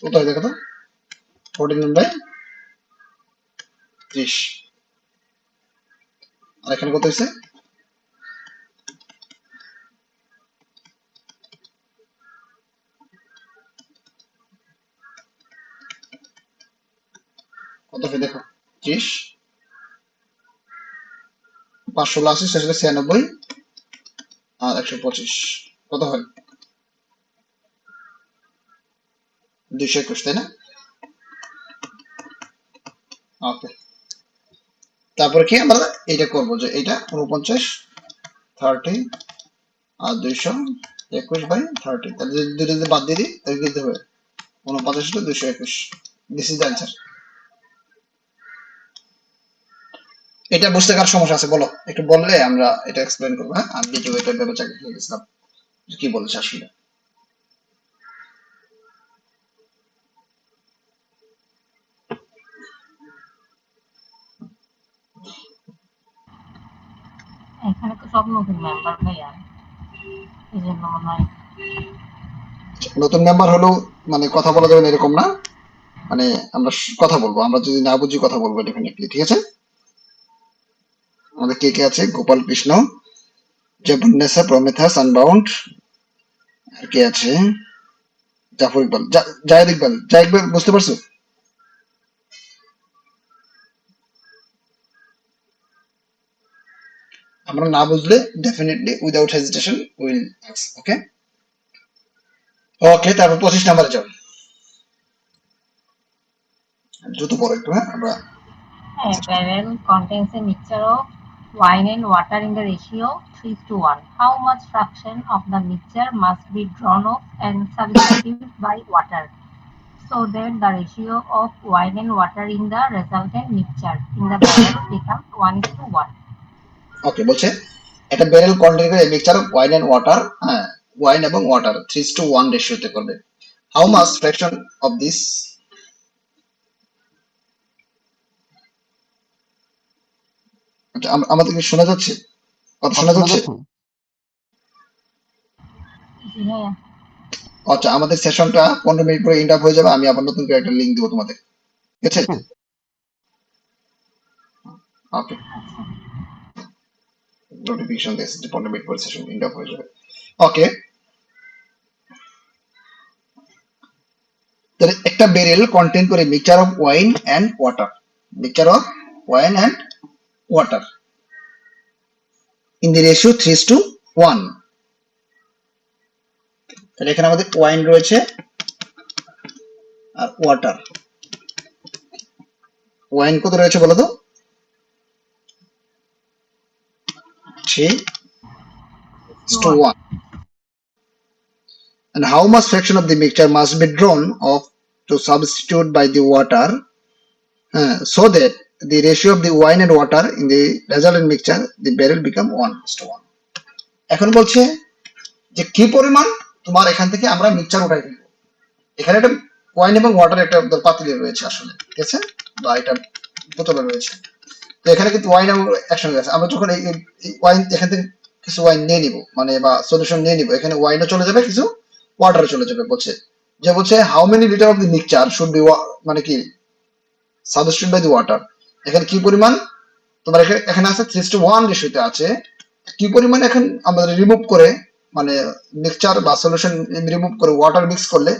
কত হয় দেখো তো, 49/30, আর এখানে কত হয়েছে? কত হবে দেখো, 30, 516 696 আর 125, কত হয়? 221, তাই না? ওকে, তারপরে কি আমরা এটা করব যে এটা 49 30 আর 221/30, তাহলে যদি দুটো যদি বাদ দিয়ে দিই তাহলে কি হবে? 49 টা 221, দিস ইজ দ্য অ্যান্সার। এটা বুঝতে কার সমস্যা আছে বলো, একটু বললে আমরা এটা এক্সপ্লেন করবো। হ্যাঁ আমি ভিডিও এটা ভেবে চাকরি হয়ে গেছিলাম কি বলেছে আসলে। এখানে তো সব নতুন মেম্বার ভাইয়া, এই জন্য মনে হয়। নতুন মেম্বার হলেও মানে কথা বলা যাবে না এরকম না, মানে আমরা কথা বলবো, আমরা যদি না বুঝি কথা বলবো ডেফিনেটলি, ঠিক আছে? আমাদের কে কে আছে? গোপাল কৃষ্ণ, জবনেসা, প্রমেথাস, আনবাউন্ড, আর কে আছে? জাফর ইকবাল, জায়েদ ইকবাল, জায়েদ ইকবাল বুঝতে পারছো? আমরা না বুঝলে definitely without hesitation will ask, okay? Okay, তারপর 25 নম্বরে যাও। দ্রুত পড়ো একটু, হ্যাঁ আমরা। A barrel contains a mixture of wine and water in the ratio 3:1. How much fraction of the mixture must be drawn off and substituted by water so that the ratio of wine and water in the resultant mixture in the barrel becomes 1:1? Okay, বলছে একটা barrel contain করে mixture of wine and water, হ্যাঁ wine এবং water 3:1 রেশিওতে করবে। How much fraction of this, আমাদের কি শোনা যাচ্ছে? কথা শোনা যাচ্ছে? জি ভাইয়া। আচ্ছা, আমাদের সেশনটা 15 মিনিট পরে এন্ড আপ হয়ে যাবে, আমি আবার নতুন করে একটা লিংক দিব তোমাদের, ঠিক আছে? ওকে, আচ্ছা। নোটিফিকেশন দিয়েছে যে 15 মিনিট পরে সেশন এন্ড আপ হয়ে যাবে। ওকে, তাহলে একটা ব্যারেল কন্টেইন করে mixture of wine and water, mixture of wine and water in the ratio 3:1। তাহলে এখানে আমাদের ওয়াইন রয়েছে আর ওয়াটার। ওয়াইন কত রয়েছে বলো তো? 3:1। And how much fraction of the mixture must be drawn off to substitute by the water, so that the ratio of the wine and water in the resultant mixture the barrel become 1:1? এখন বলছে যে কি পরিমাণ তোমার এখান থেকে আমরা mixture উঠাই দিব। এখানে একটা ওয়াইন এবং ওয়াটার একটা পাতিলে রয়েছে আসলে, ঠিক আছে, বা এটা বোতলে রয়েছে। তো এখানে কিন্তু ওয়াইন এবং একসঙ্গে আছে। আমরা যখন এই ওয়াইন এখান থেকে কিছু ওয়াইন নিয়ে নিব, মানে বা সলিউশন নিয়ে নিব, এখানে ওয়াইনও চলে যাবে, কিছু ওয়াটারও চলে যাবে। বলছে how many litre of the mixture should be, মানে কি সাবস্টিটিউট বাই দি ওয়াটার। এখানে কি পরিমাণ তোমার এখানে আছে 3:1 রেশিওতে আছে, কি পরিমাণ এখন আমাদের রিমুভ করে, মানে মিক্সচার বা সলিউশন রিমুভ করে ওয়াটার মিক্স করলে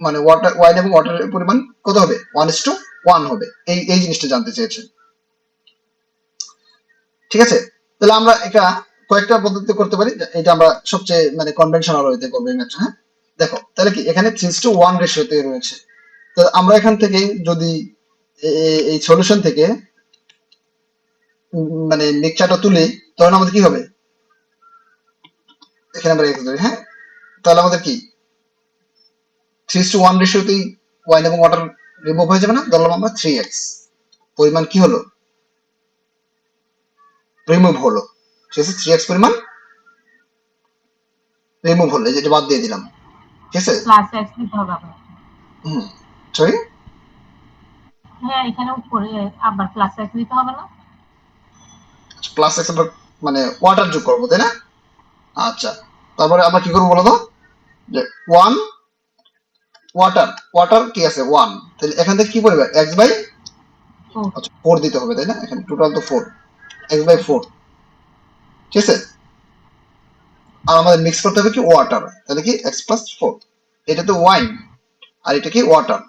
মানে ওয়াটার ওয়াইন এবং ওয়াটারের পরিমাণ কত হবে? 1:1 হবে। এই জিনিসটা জানতে চেয়েছে, ঠিক আছে? তাহলে আমরা এটা কয়েকটা পদ্ধতিতে করতে পারি, এটা আমরা সবচেয়ে মানে কনভেনশনাল ওয়েতে করবো এই ম্যাথটা, হ্যাঁ। দেখো তাহলে কি এখানে 3:1 রেশিওতে রয়েছে। তো আমরা এখান থেকে যদি এই সলিউশন থেকে মানে মিক্সচারটা তুলি, তখন আমাদের কি হবে? এখানে আমরা এক্স ধরি, হ্যাঁ। তাহলে আমাদের কি 3:1 রেশিওতেই ওয়াইন এবং ওয়াটার রিমুভ হয়ে যাবে না? ধরলাম আমরা 3x পরিমাণ কি হলো? রিমুভ হলো, ঠিক আছে। 3x পরিমাণ রিমুভ হলো, যেটা বাদ দিয়ে দিলাম, ঠিক আছে। প্লাস এক্স দিতে হবে আবার। সরি, হ্যাঁ, এখানে উপরে আবার প্লাস এক্স দিতে হবে না? প্লাস এক্স আমরা মানে ওয়াটার যোগ করবো, তাই না? আচ্ছা, তারপরে আমরা কি করবো বলো তো, যে 1 ওয়াটার, ওয়াটার কি আছে 1, তাহলে এখান থেকে কি পড়বে? x বাই, আচ্ছা 4 দিতে হবে, তাই না? এখানে টোটাল তো 4, x বাই 4, ঠিক আছে। আর আমাদের মিক্স করতে হবে কি ওয়াটার, তাহলে কি x প্লাস 4, এটা তো ওয়াইন আর এটা কি ওয়াটার।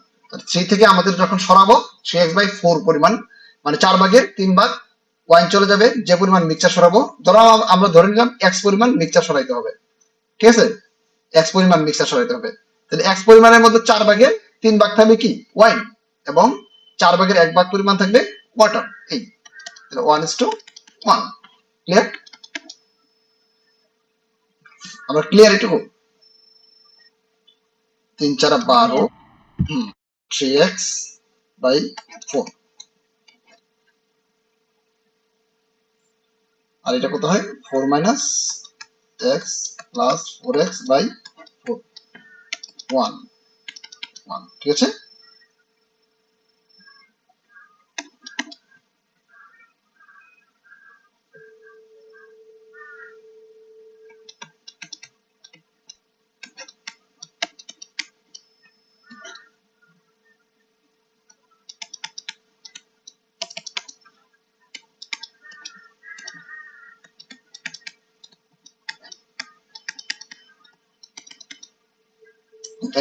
3 থেকে আমাদের যখন সরাবো 3x বাই 4 পরিমাণ, মানে 4 ভাগের 3 ভাগ ওয়াইন চলে যাবে, যে পরিমাণ মিক্সচার সরাবো। ধরো আমরা ধরে নিলাম x পরিমাণ মিক্সচার সরাইতে হবে, ঠিক আছে, x পরিমাণ মিক্সচার সরাইতে হবে। তাহলে x পরিমাণের মধ্যে 4 ভাগের 3 ভাগ থাকবে কি ওয়াইন, এবং 4 ভাগের 1 ভাগ পরিমাণ থাকবে ওয়াটার। এই তাহলে 1:1, ক্লিয়ার? আমরা ক্লিয়ার এটুকু? 3 4 12, 3x বাই 4, আর এটা কত হয়? 4 minus x plus 4x by 4, 1 1, ঠিক আছে।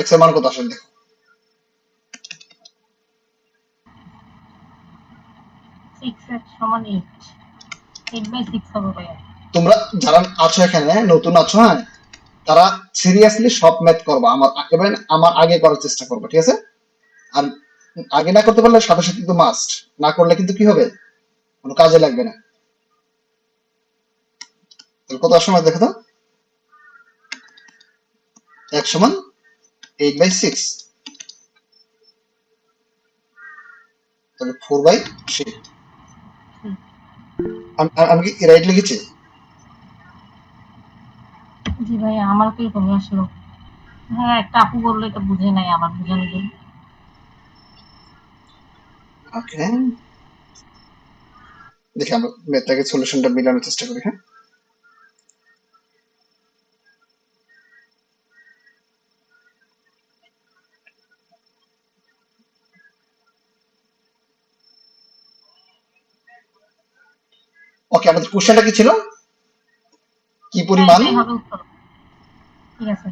x এর মান কত আসলে দেখো। 6x সমান 8, 8/6 হবে ভাইয়া। তোমরা যারা আছো এখানে নতুন আছো, হ্যাঁ, তারা সিরিয়াসলি সব ম্যাথ করবা, আমার আগে করার চেষ্টা করবো, ঠিক আছে? আর আগে না করতে পারলে সাথে সাথে কিন্তু মাস্ট, না করলে কিন্তু কি হবে, কোনো কাজে লাগবে না। তাহলে কত সময় দেখো তো, 1 = 8/6, তাহলে 4/3। আমি কি রাইট লিখেছি? জি ভাইয়া, আমার তো এরকমই আসলো। হ্যাঁ, একটা আপু বললো এটা বুঝে নাই, আমার বোঝানোর জন্য। ওকে, দেখি আমরা ম্যাথটাকে সলিউশনটা মিলানোর চেষ্টা করি। হ্যাঁ, ওকে, আমাদের কোশ্চেনটা কি ছিল, কি হ্যাঁ, পরিমাণ, এটাই হবে উত্তর। ঠিক আছে।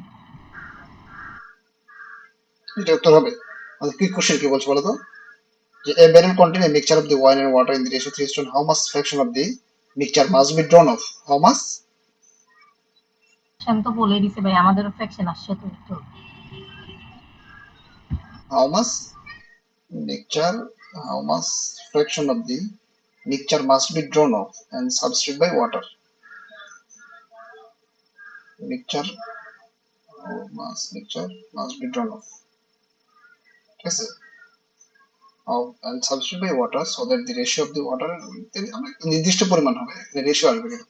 এটা উত্তর হবে। আমাদের কি কোশ্চেন কি বলছে বলো তো, যে a barrel containing a mixture of the wine and water in the ratio 3:1, how much fraction of the mixture must be drawn off, how much, Sen তো বলেই দিছে ভাই, আমাদেরও ফ্র্যাকশন আসছে তো উত্তর। how much mixture, how much fraction of the mixture must be drawn off and substituted by water, mixture, how much mixture must be drawn off, ঠিক আছে, how and substituted by water so that the ratio of the water, আমরা নির্দিষ্ট পরিমাণ হবে, এখানে ratio আসবে কেন?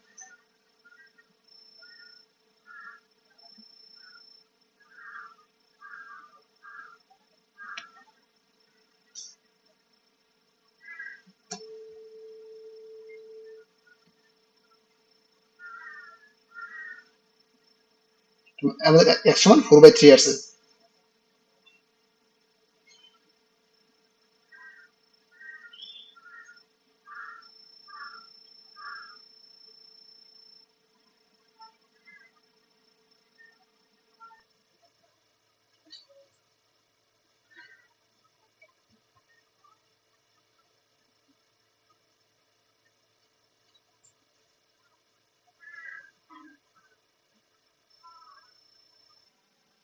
আমাদের 1 = 4/3 আছে।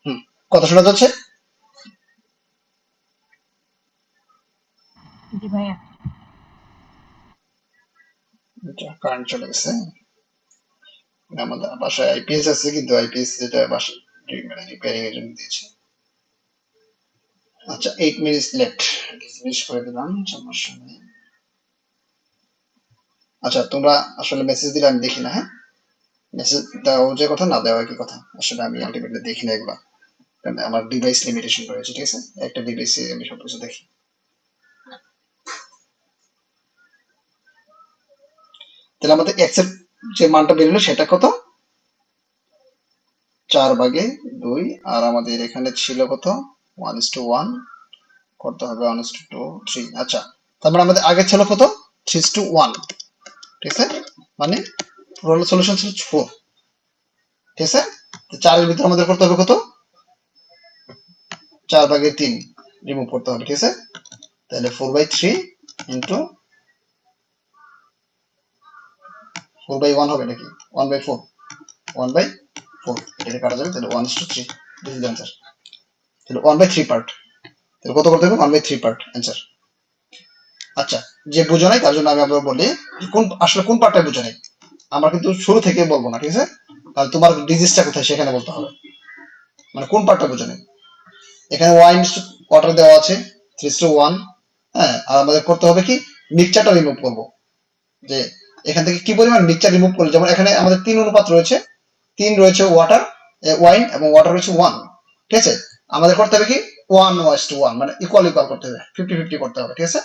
হুম, কথা শোনা যাচ্ছে? জি ভাইয়া। কারেন্ট চলে গেছে। আমাদের বাসায় আইপিএস আছে, কিন্তু আইপিএস যেটা বাসায় মানে রিপেয়ারিং এর জন্য দিয়েছে। আচ্ছা, 8 মিনিট লেফট, ফিনিশ করে দিলাম, সমস্যা নেই। আচ্ছা, তোমরা আসলে মেসেজ দিলে আমি দেখি না, হ্যাঁ, মেসেজ দেওয়া যে কথা, না দেওয়া একই কথা, আসলে আমি আলটিমেটলি দেখি না এগুলা, কারণ আমার ডিভাইস লিমিটেশন রয়েছে, ঠিক আছে, একটা ডিভাইসে আমি সবকিছু দেখি। তাহলে আমাদের এক্স এর যে মানটা বেরোলো সেটা কত, 4/2, আর আমাদের এখানে ছিল কত, 1:1, করতে হবে 1:2, 3। আচ্ছা, তারপরে আমাদের আগে ছিল কত, 3:1, ঠিক আছে, মানে টোটাল সলিউশন ছিল 4, ঠিক আছে। তো 4 এর ভিতরে আমাদের করতে হবে কত, 4/3 রিমুভ করতে হবে, ঠিক আছে। তাহলে 4/3 ইন্টু 4/1 হবে নাকি, 1/4, 1/4, এটা কাটা যাবে, তাহলে 1:3, দিস ইজ অ্যান্সার। তাহলে 1/3 পার্ট, তাহলে কত করতে হবে, 1/3 পার্ট অ্যান্সার। আচ্ছা, যে বুঝো নাই তার জন্য আমি আবার বলি, আসলে কোন পার্টটা বুঝো নাই, আমরা কিন্তু শুরু থেকে বলবো না, ঠিক আছে, তাহলে তোমার ডিজিজটা কোথায় সেখানে বলতে হবে, মানে কোন পার্টটা বুঝো নাই। এখানে ওয়াটার দেওয়া আছে 3:1, হ্যাঁ, আর আমাদের করতে হবে কি, মিক্সচারটা রিমুভ করবো, যে এখান থেকে কি পরিমাণ মিক্সচার রিমুভ করলে, যেমন এখানে আমাদের 3 অনুপাত রয়েছে, 3 রয়েছে ওয়াটার, ওয়াইন এবং ওয়াটার রয়েছে 1, ঠিক আছে। আমাদের করতে হবে কি 1:1, মানে ইকুয়াল ইকুয়াল করতে হবে, 50-50 করতে হবে, ঠিক আছে।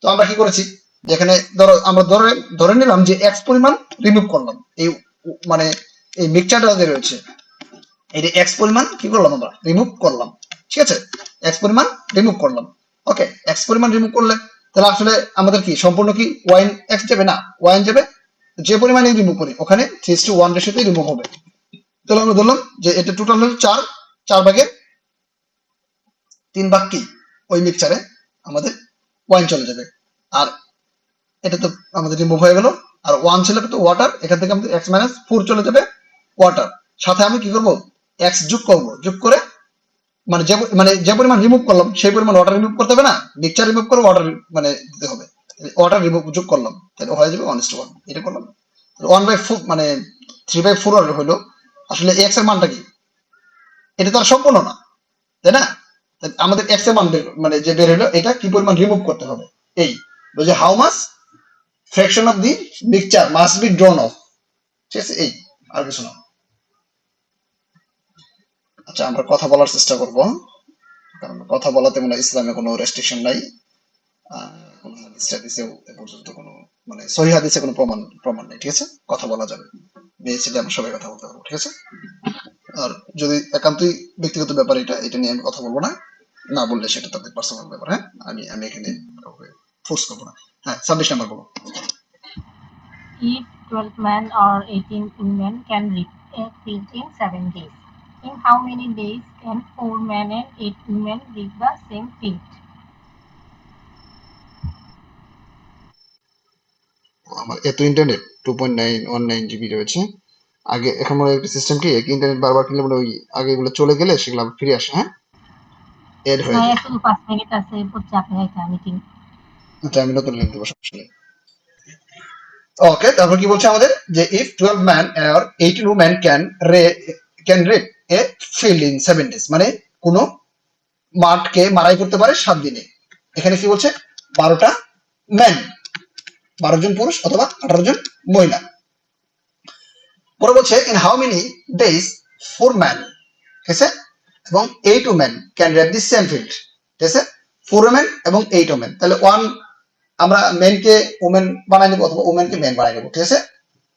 তো আমরা কি করেছি, যে এখানে ধরো আমরা ধরে নিলাম যে এক্স পরিমাণ রিমুভ করলাম, এই মানে এই মিক্সচারটা যে রয়েছে, এই যে এক্স পরিমাণ কি করলাম আমরা রিমুভ করলাম, ঠিক আছে, এক্স পরিমাণ রিমুভ করলাম। ওকে, এক্স পরিমাণ রিমুভ করলে তাহলে আসলে আমাদের কি সম্পূর্ণ কি ওয়াইন এক্স যাবে না, ওয়াইন যাবে, যে পরিমাণে রিমুভ করি ওখানে 3:1 রেশিওতে রিমুভ হবে। তাহলে আমরা ধরলাম যে এটা টোটাল হলো 4, 4/3 কি ওই মিক্সচারে আমাদের ওয়াইন চলে যাবে, আর এটা তো আমাদের রিমুভ হয়ে গেল। আর 1 ছিল তো ওয়াটার, এখান থেকে আমাদের x-4 চলে যাবে ওয়াটার, সাথে আমি কি করব এক্স যোগ করবো, যোগ করে যে পরিমাণ রিমুভ করলাম সেই পরিমাণ ওয়াটার রিমুভ করতে হবে না, মিক্সচার রিমুভ করে ওয়াটার মানে দিতে হবে, ওয়াটার রিমুভ যোগ করলাম তাহলে হয়ে যাবে 1:1, এটা করলাম 1/4 মানে 3/4 হলো। আসলে এক্স এর মানটা কি, এটা তো আর সম্পূর্ণ না, তাই না? আমাদের এক্স এর মান মানে যে বের হলো এটা কি পরিমাণ রিমুভ করতে হবে, এই বুঝে how much fraction of the mixture must be ড্রন of, ঠিক আছে, এই আর কিছু না। আচ্ছা আমরা কথা বলার চেষ্টা করব, কারণ কথা বলাতে মনে হয় ইসলামে কোনো রেস্ট্রিকশন নাই, কোনো হাদিস টাদিসেও এ পর্যন্ত কোনো মানে সহিহ হাদিসে কোনো প্রমাণ নেই, ঠিক আছে, কথা বলা যাবে, মেয়ে ছেলে আমরা সবাই কথা বলতে পারবো, ঠিক আছে। আর যদি একান্তই ব্যক্তিগত ব্যাপার এটা নিয়ে আমি কথা বলবো না, না বললে সেটা তাদের পার্সোনাল ব্যাপার, হ্যাঁ, আমি এখানে কাউকে ফোর্স করবো না। হ্যাঁ 26 নাম্বার বলো। If 12 men or 18 women can reap a field in 7 days, in how many days can 4 men and 8 women reap the same field? আমার এত ইন্টারনেট 2.919 GB রয়েছে, আগে এখন মনে হয় একটা সিস্টেম কি এক ইন্টারনেট বারবার কিনলে মনে হয় ওই আগে এগুলো চলে গেলে সেগুলো আবার ফিরে আসে, হ্যাঁ, এড হয়ে ভাইয়া যায়। শুধু 5 মিনিট আছে, এরপর চাপে একটা মিটিং। আচ্ছা আমি নতুন লিখতে বসে আসলে। ওকে তারপর কি বলছে আমাদের, যে ইফ 12 ম্যান আর 18 women can reap a field in 7 days, মানে কোন মাঠকে মারাই করতে পারে 7 দিনে। এখানে কি বলছে, 12টা ম্যান, 12 জন পুরুষ অথবা 18 জন মহিলা। পরে বলছে in how many days 4 man, ঠিক আছে, এবং 8 women can rape the same field, ঠিক আছে, 4 উমেন এবং 8 উমেন, তাহলে আমরা মেনকে উমেন বানাই নেবো অথবা উমেনকে মেন বানাই নেবো, ঠিক আছে,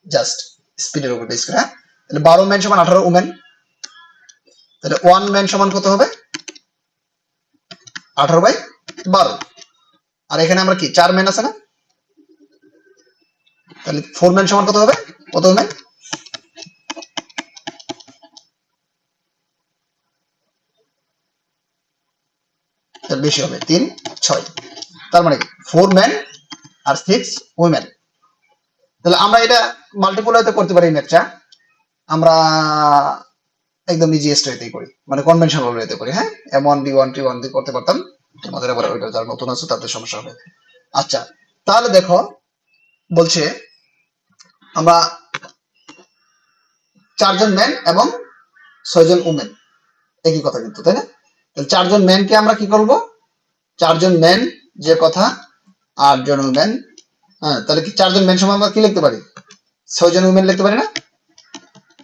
জাস্ট স্পিডের উপর বেস করে, হ্যাঁ, তাহলে 12 ম্যান সমান 18 উমেন, তাহলে 1 ম্যান সমান কত হবে, 18/12, আর এখানে আমরা কি 4 ম্যান আছে না, তাহলে 4 ম্যান সমান কত হবে, কত উমেন, তাহলে বেশি হবে 3 6, তার মানে 4 ম্যান আর 6 উমেন। তাহলে আমরা এটা মাল্টিপল ওয়েতে করতে পারি, ম্যাথটা আমরা একদম ইজিয়েস্ট ওয়েতেই করি, মানে কনভেনশনাল ওয়েতে করি, হ্যাঁ, M1 B1 T1 দিয়ে করতে পারতাম, তোমাদের আবার ওইটা যারা নতুন আছে তাদের সমস্যা হবে। আচ্ছা তাহলে দেখো বলছে আমরা 4 জন ম্যান এবং 6 জন উমেন, একই কথা কিন্তু, তাই না? তাহলে 4 জন ম্যানকে আমরা কি করব, 4 জন ম্যান যে কথা, 8 জন উমেন, হ্যাঁ, তাহলে কি 4 জন ম্যান সমান আমরা কি লিখতে পারি, 6 জন উমেন লিখতে পারি না,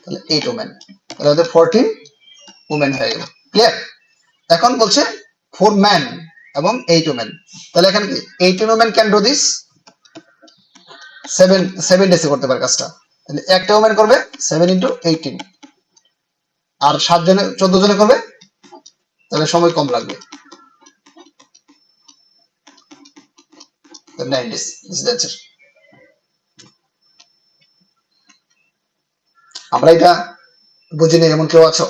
তাহলে 8 উমেন, তাহলে আমাদের 14 উমেন হয়ে গেল, ক্লিয়ার। এখন বলছে 4 ম্যান এবং 8 উমেন, তাহলে এখানে কি 18 উমেন ক্যান ডু দিস 7 ডেজে করতে পারে কাজটা, তাহলে একটা উমেন করবে 7 × 18, আর 7 জনে 14 জনে করবে, তাহলে সময় কম লাগবে, 9 days, this is the answer. আমরা এটা বুঝিনি এমন কেউ আছো?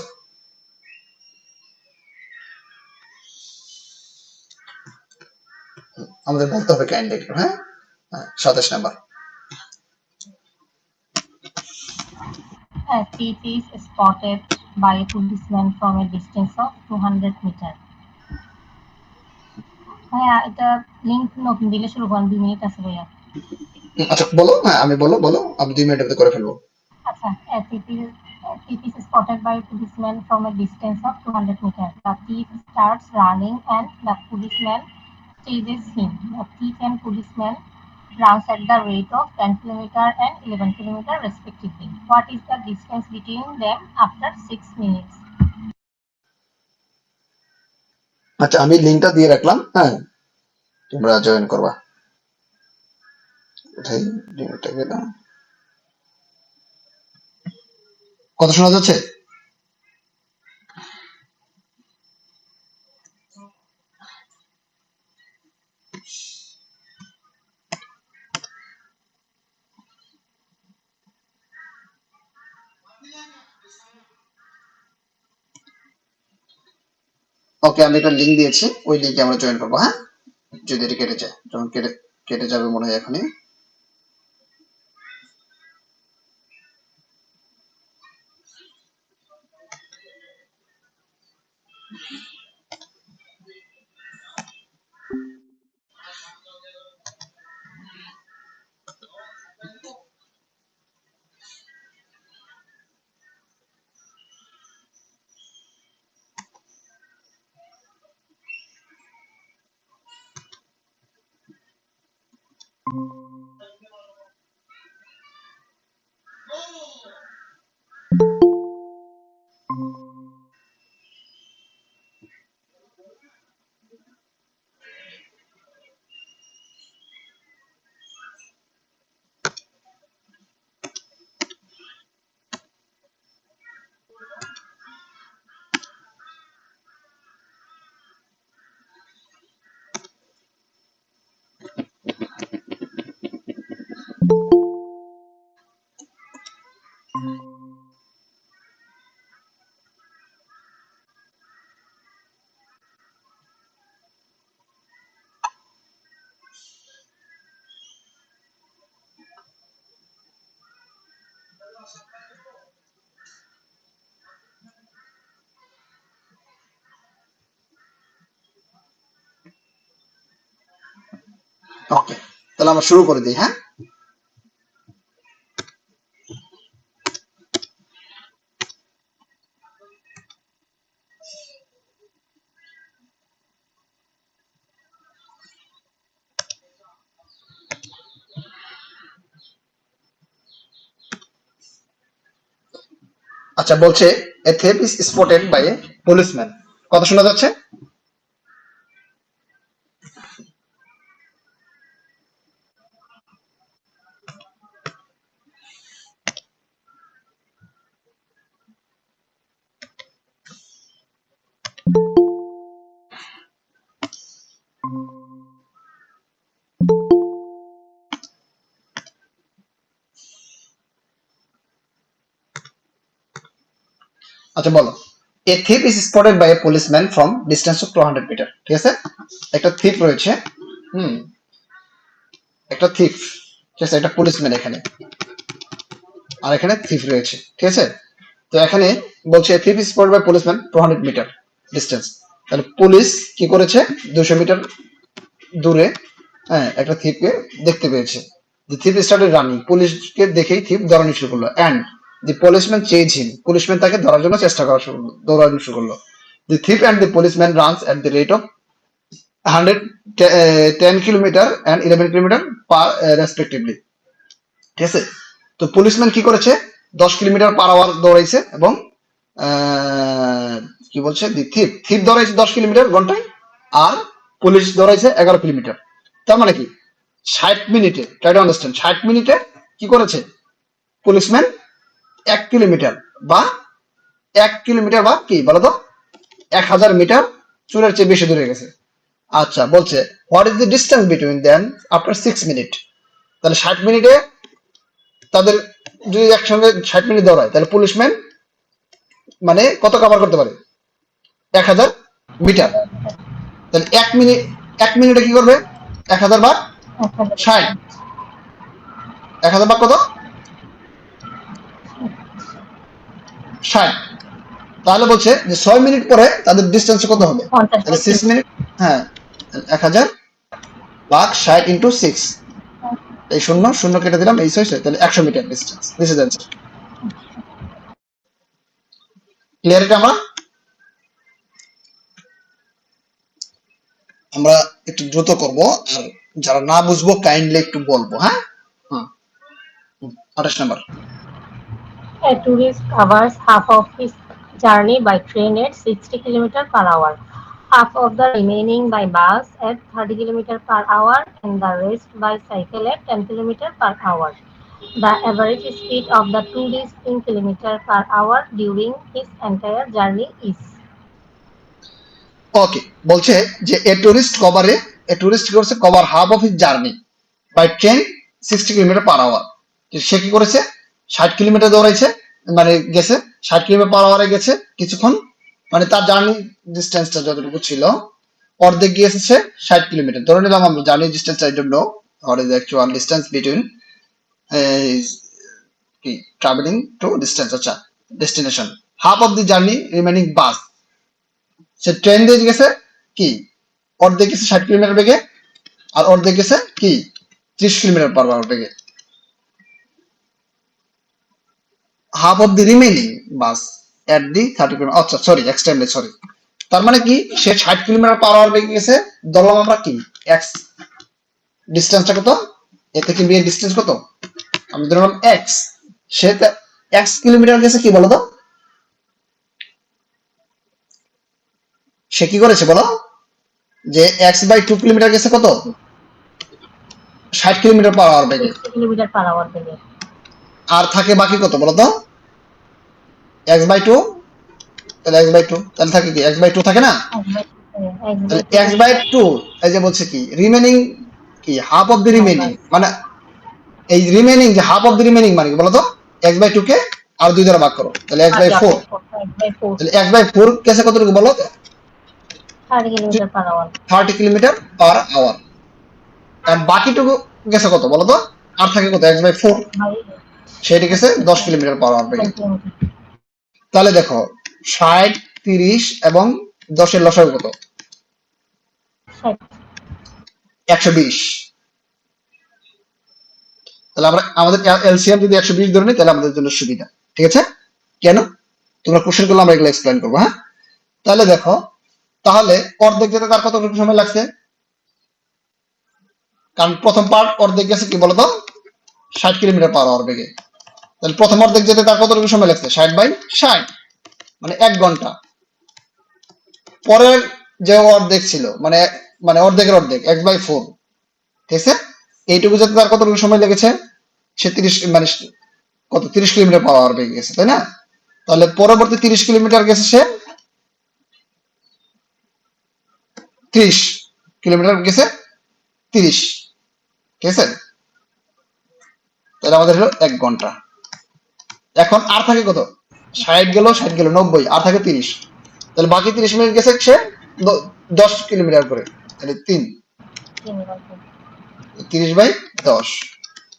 আমাদের বলতে হবে ক্যান্ডিডেট, হ্যাঁ, 27 number. A thief is spotted by a policeman from a distance of 200 meters. ভাইয়া এটা লিঙ্ক নতুন দিলে শুরু করেন, 2 মিনিট আছে ভাইয়া। আচ্ছা বলো, হ্যাঁ আমি বলো আমি 2 মিনিটের মধ্যে করে ফেলবো। আচ্ছা, a thief is spotted by a policeman from a distance of 200 meters. The thief starts running and the policeman chases him. The thief and policeman runs at the rate of 10 kilometers and 11 kilometers respectively. What is the distance between them after 6 minutes? আচ্ছা আমি লিঙ্কটা দিয়ে রাখলাম, হ্যাঁ, তোমরা join করবা, এটাই লিঙ্কটা গেলাম, কথা শোনা যাচ্ছে? ওকে আমি একটা লিঙ্ক দিয়েছি, ওই লিঙ্কে আমরা জয়েন করবো, হ্যাঁ, যদি এটা কেটে যায়, যখন কেটে কেটে যাবে মনে হয় এখনই। ওকে, তাহলে আমরা শুরু করে দিই। হ্যাঁ, আচ্ছা, বলছে এ thief is spotted by a policeman। কথা শোনা যাচ্ছে? আচ্ছা বলো, এ thief is spotted by a policeman from distance of 200 metre. ঠিক আছে, একটা থিপ রয়েছে। হুম, একটা থিপ, ঠিক আছে, একটা পুলিশম্যান এখানে, আর এখানে থিপ রয়েছে। ঠিক আছে, তো এখানে বলছে thief is spotted by policeman 200 metre distance. তাহলে পুলিশ কি করেছে, 200 মিটার দূরে, হ্যাঁ, একটা থিপকে দেখতে পেয়েছে। দি থিপ স্টার্টেড রানিং, পুলিশকে দেখেই থিপ দৌড়ানো শুরু করলো। And the policeman chase him, policeman তাকে ধরার জন্য চেষ্টা করা শুরু করলো, দৌড়ানো শুরু করলো। The thief and the policeman runs at the rate of 110 kilometre and 11 kilometre per respectively. ঠিক আছে, তো পুলিশম্যান কি করেছে, 10 কিলোমিটার পার আওয়ার দৌড়াইছে, এবং কি বলছে, দি থিপ থিপ দৌড়াইছে 10 কিলোমিটার ঘন্টায়, আর পুলিশ দৌড়াইছে 11 কিলোমিটার। তার মানে কি 60 মিনিটে, ট্রাই টু আন্ডারস্ট্যান্ড, 60 মিনিটে কি করেছে পুলিশম্যান 1 কিলোমিটার, বা 1 কিলোমিটার বা কি বলতো 1000 মিটার চুলের চেয়ে বেশি দূরে গেছে। আচ্ছা, বলছে what is the distance between then after 6 minute. তাহলে 60 মিনিটে তাদের যদি একসঙ্গে 60 মিনিট দৌড়ায়, তাহলে পুলিশম্যান মানে কত কভার করতে পারে, 1000 মিটার। তাহলে 1 মিনিট, 1 মিনিটে কি করবে, 1000 ভাগ 60, 1000 ভাগ কত, 60। তাহলে বলছে যে 6 মিনিট পরে তাদের ডিস্টেন্স কত হবে, তাহলে 6 মিনিট, হ্যাঁ, 1000 ভাগ 60 ইন্টু 6, এই শূন্য শূন্য কেটে দিলাম, এই 6, তাহলে 100 metre distance. This is answer. Clear? এটা আমরা একটু দ্রুত করব, আর যারা না বুঝবো কাইন্ডলি একটু বলবো। হ্যাঁ, হ্যাঁ, 28 number. A tourist covers half of his journey by train at 60 km per hour, half of the remaining by bus at 30 km per hour, and the rest by cycle at 10 km per hour. The average speed of the tourist in km per hour during his entire journey is. Okay, বলছে যে a tourist করছে cover half of his journey by train 60 kilometre per hour. সে কি করেছে, 60 kilometre দৌড়াইছে, মানে গেছে 60 kilometre পার আওয়ারে গেছে কিছুক্ষণ, মানে তার জার্নি ডিস্টেন্সটা যতটুকু ছিল অর্ধেক গিয়েছে সে 60 কিলোমিটার। ধরে নিলাম আমরা journey distance, I don't know what is actual distance between কি ট্রাভেলিং টু ডিস্টেন্স, আচ্ছা, destination. Half of the journey remaining bus, say train দিয়ে গেছে কি অর্ধেক গেছে 60 কিলোমিটার বেগে, আর অর্ধেক গেছে কি 30 কিলোমিটার/আওয়ার বেগে। Half of the remaining bus at the 30 kilometre, আচ্ছা সরি এক্সটেন্ডেড, সরি। তার মানে কি সে 60 কিলোমিটার/আওয়ার বেগে গেছে, ধরলাম আমরা কি এক্স, ডিস্টেন্সটা কত, এ থেকে বি এর ডিস্টেন্স কত, আমি ধরলাম এক্স। সে এক্স কিলোমিটার গেছে কি বলতো, সে কি করেছে বলো, যে x/2 কিলোমিটার গেছে কত, 60 কিলোমিটার/আওয়ার বেগে। 60 কিলোমিটার/আওয়ার বেগে। আর থাকে বাকি কত বলতো, x/2, তাহলে x/2, তাহলে থাকে কি x/2 থাকে না, তাহলে 1/2 থাকে। x/2, এই যে বলছে কি রিমেনিং, কি half of the half remaining, আছে। মানে এই রিমেনিং যে হাফ অফ দি রিমেনিং মানে কি বলতো, x/2 কে আর 2 দ্বারা ভাগ করো, তাহলে আর x/4, 1/4 তাহলে x/4 গেছে কতটুকু বলো, 30 কিলোমিটার/আওয়ার। 30 কিলোমিটার/আওয়ার। আর বাকিটুকু গেছে কত বলতো, আর থাকে কত x/4, বাই সেটা গেছে 10 কিলোমিটার/আওয়ার বেগে। 10 কিলোমিটার। তাহলে দেখো 60, 30 এবং 10-এর লসাগু কত, 60। 120। তাহলে আমরা আমাদের এলসিএম যদি 120 ধরে নিই তাহলে আমাদের জন্য সুবিধা, ঠিক আছে। কেন, তোমরা কোশ্চেন করলে আমরা এগুলো এক্সপ্লেন করবো, হ্যাঁ। তাহলে দেখো, তাহলে অর্ধেক যেতে তার কতটুকু সময় লাগছে, কারণ প্রথম পার্ট অর্ধেক গেছে কি বলতো 60 কিলোমিটার/আওয়ার বেগে, তাহলে প্রথম অর্ধেক যেতে তার কতটুকু সময় লাগছে 60/60, মানে 1 ঘন্টা। পরের যে অর্ধেক ছিল মানে মানে অর্ধেকের অর্ধেক x/4, ঠিক আছে, এইটুকু যেতে তার কতটুকু সময় লেগেছে, সে 30 মানে কত 30 কিলোমিটার/আওয়ার বেগে গেছে, তাই না। তাহলে পরবর্তী 30 কিলোমিটার গেছে সে 30 কিলোমিটার গেছে 30, ঠিক আছে, তাহলে আমাদের হলো 1 ঘন্টা। এখন আর থাকে কত, 60 গেল 90, আর থাকে 30, তাহলে বাকি 30 মিনিট গেছে সে 10 কিলোমিটার করে, তাহলে 3, 3 ঘন্টা। 30/10,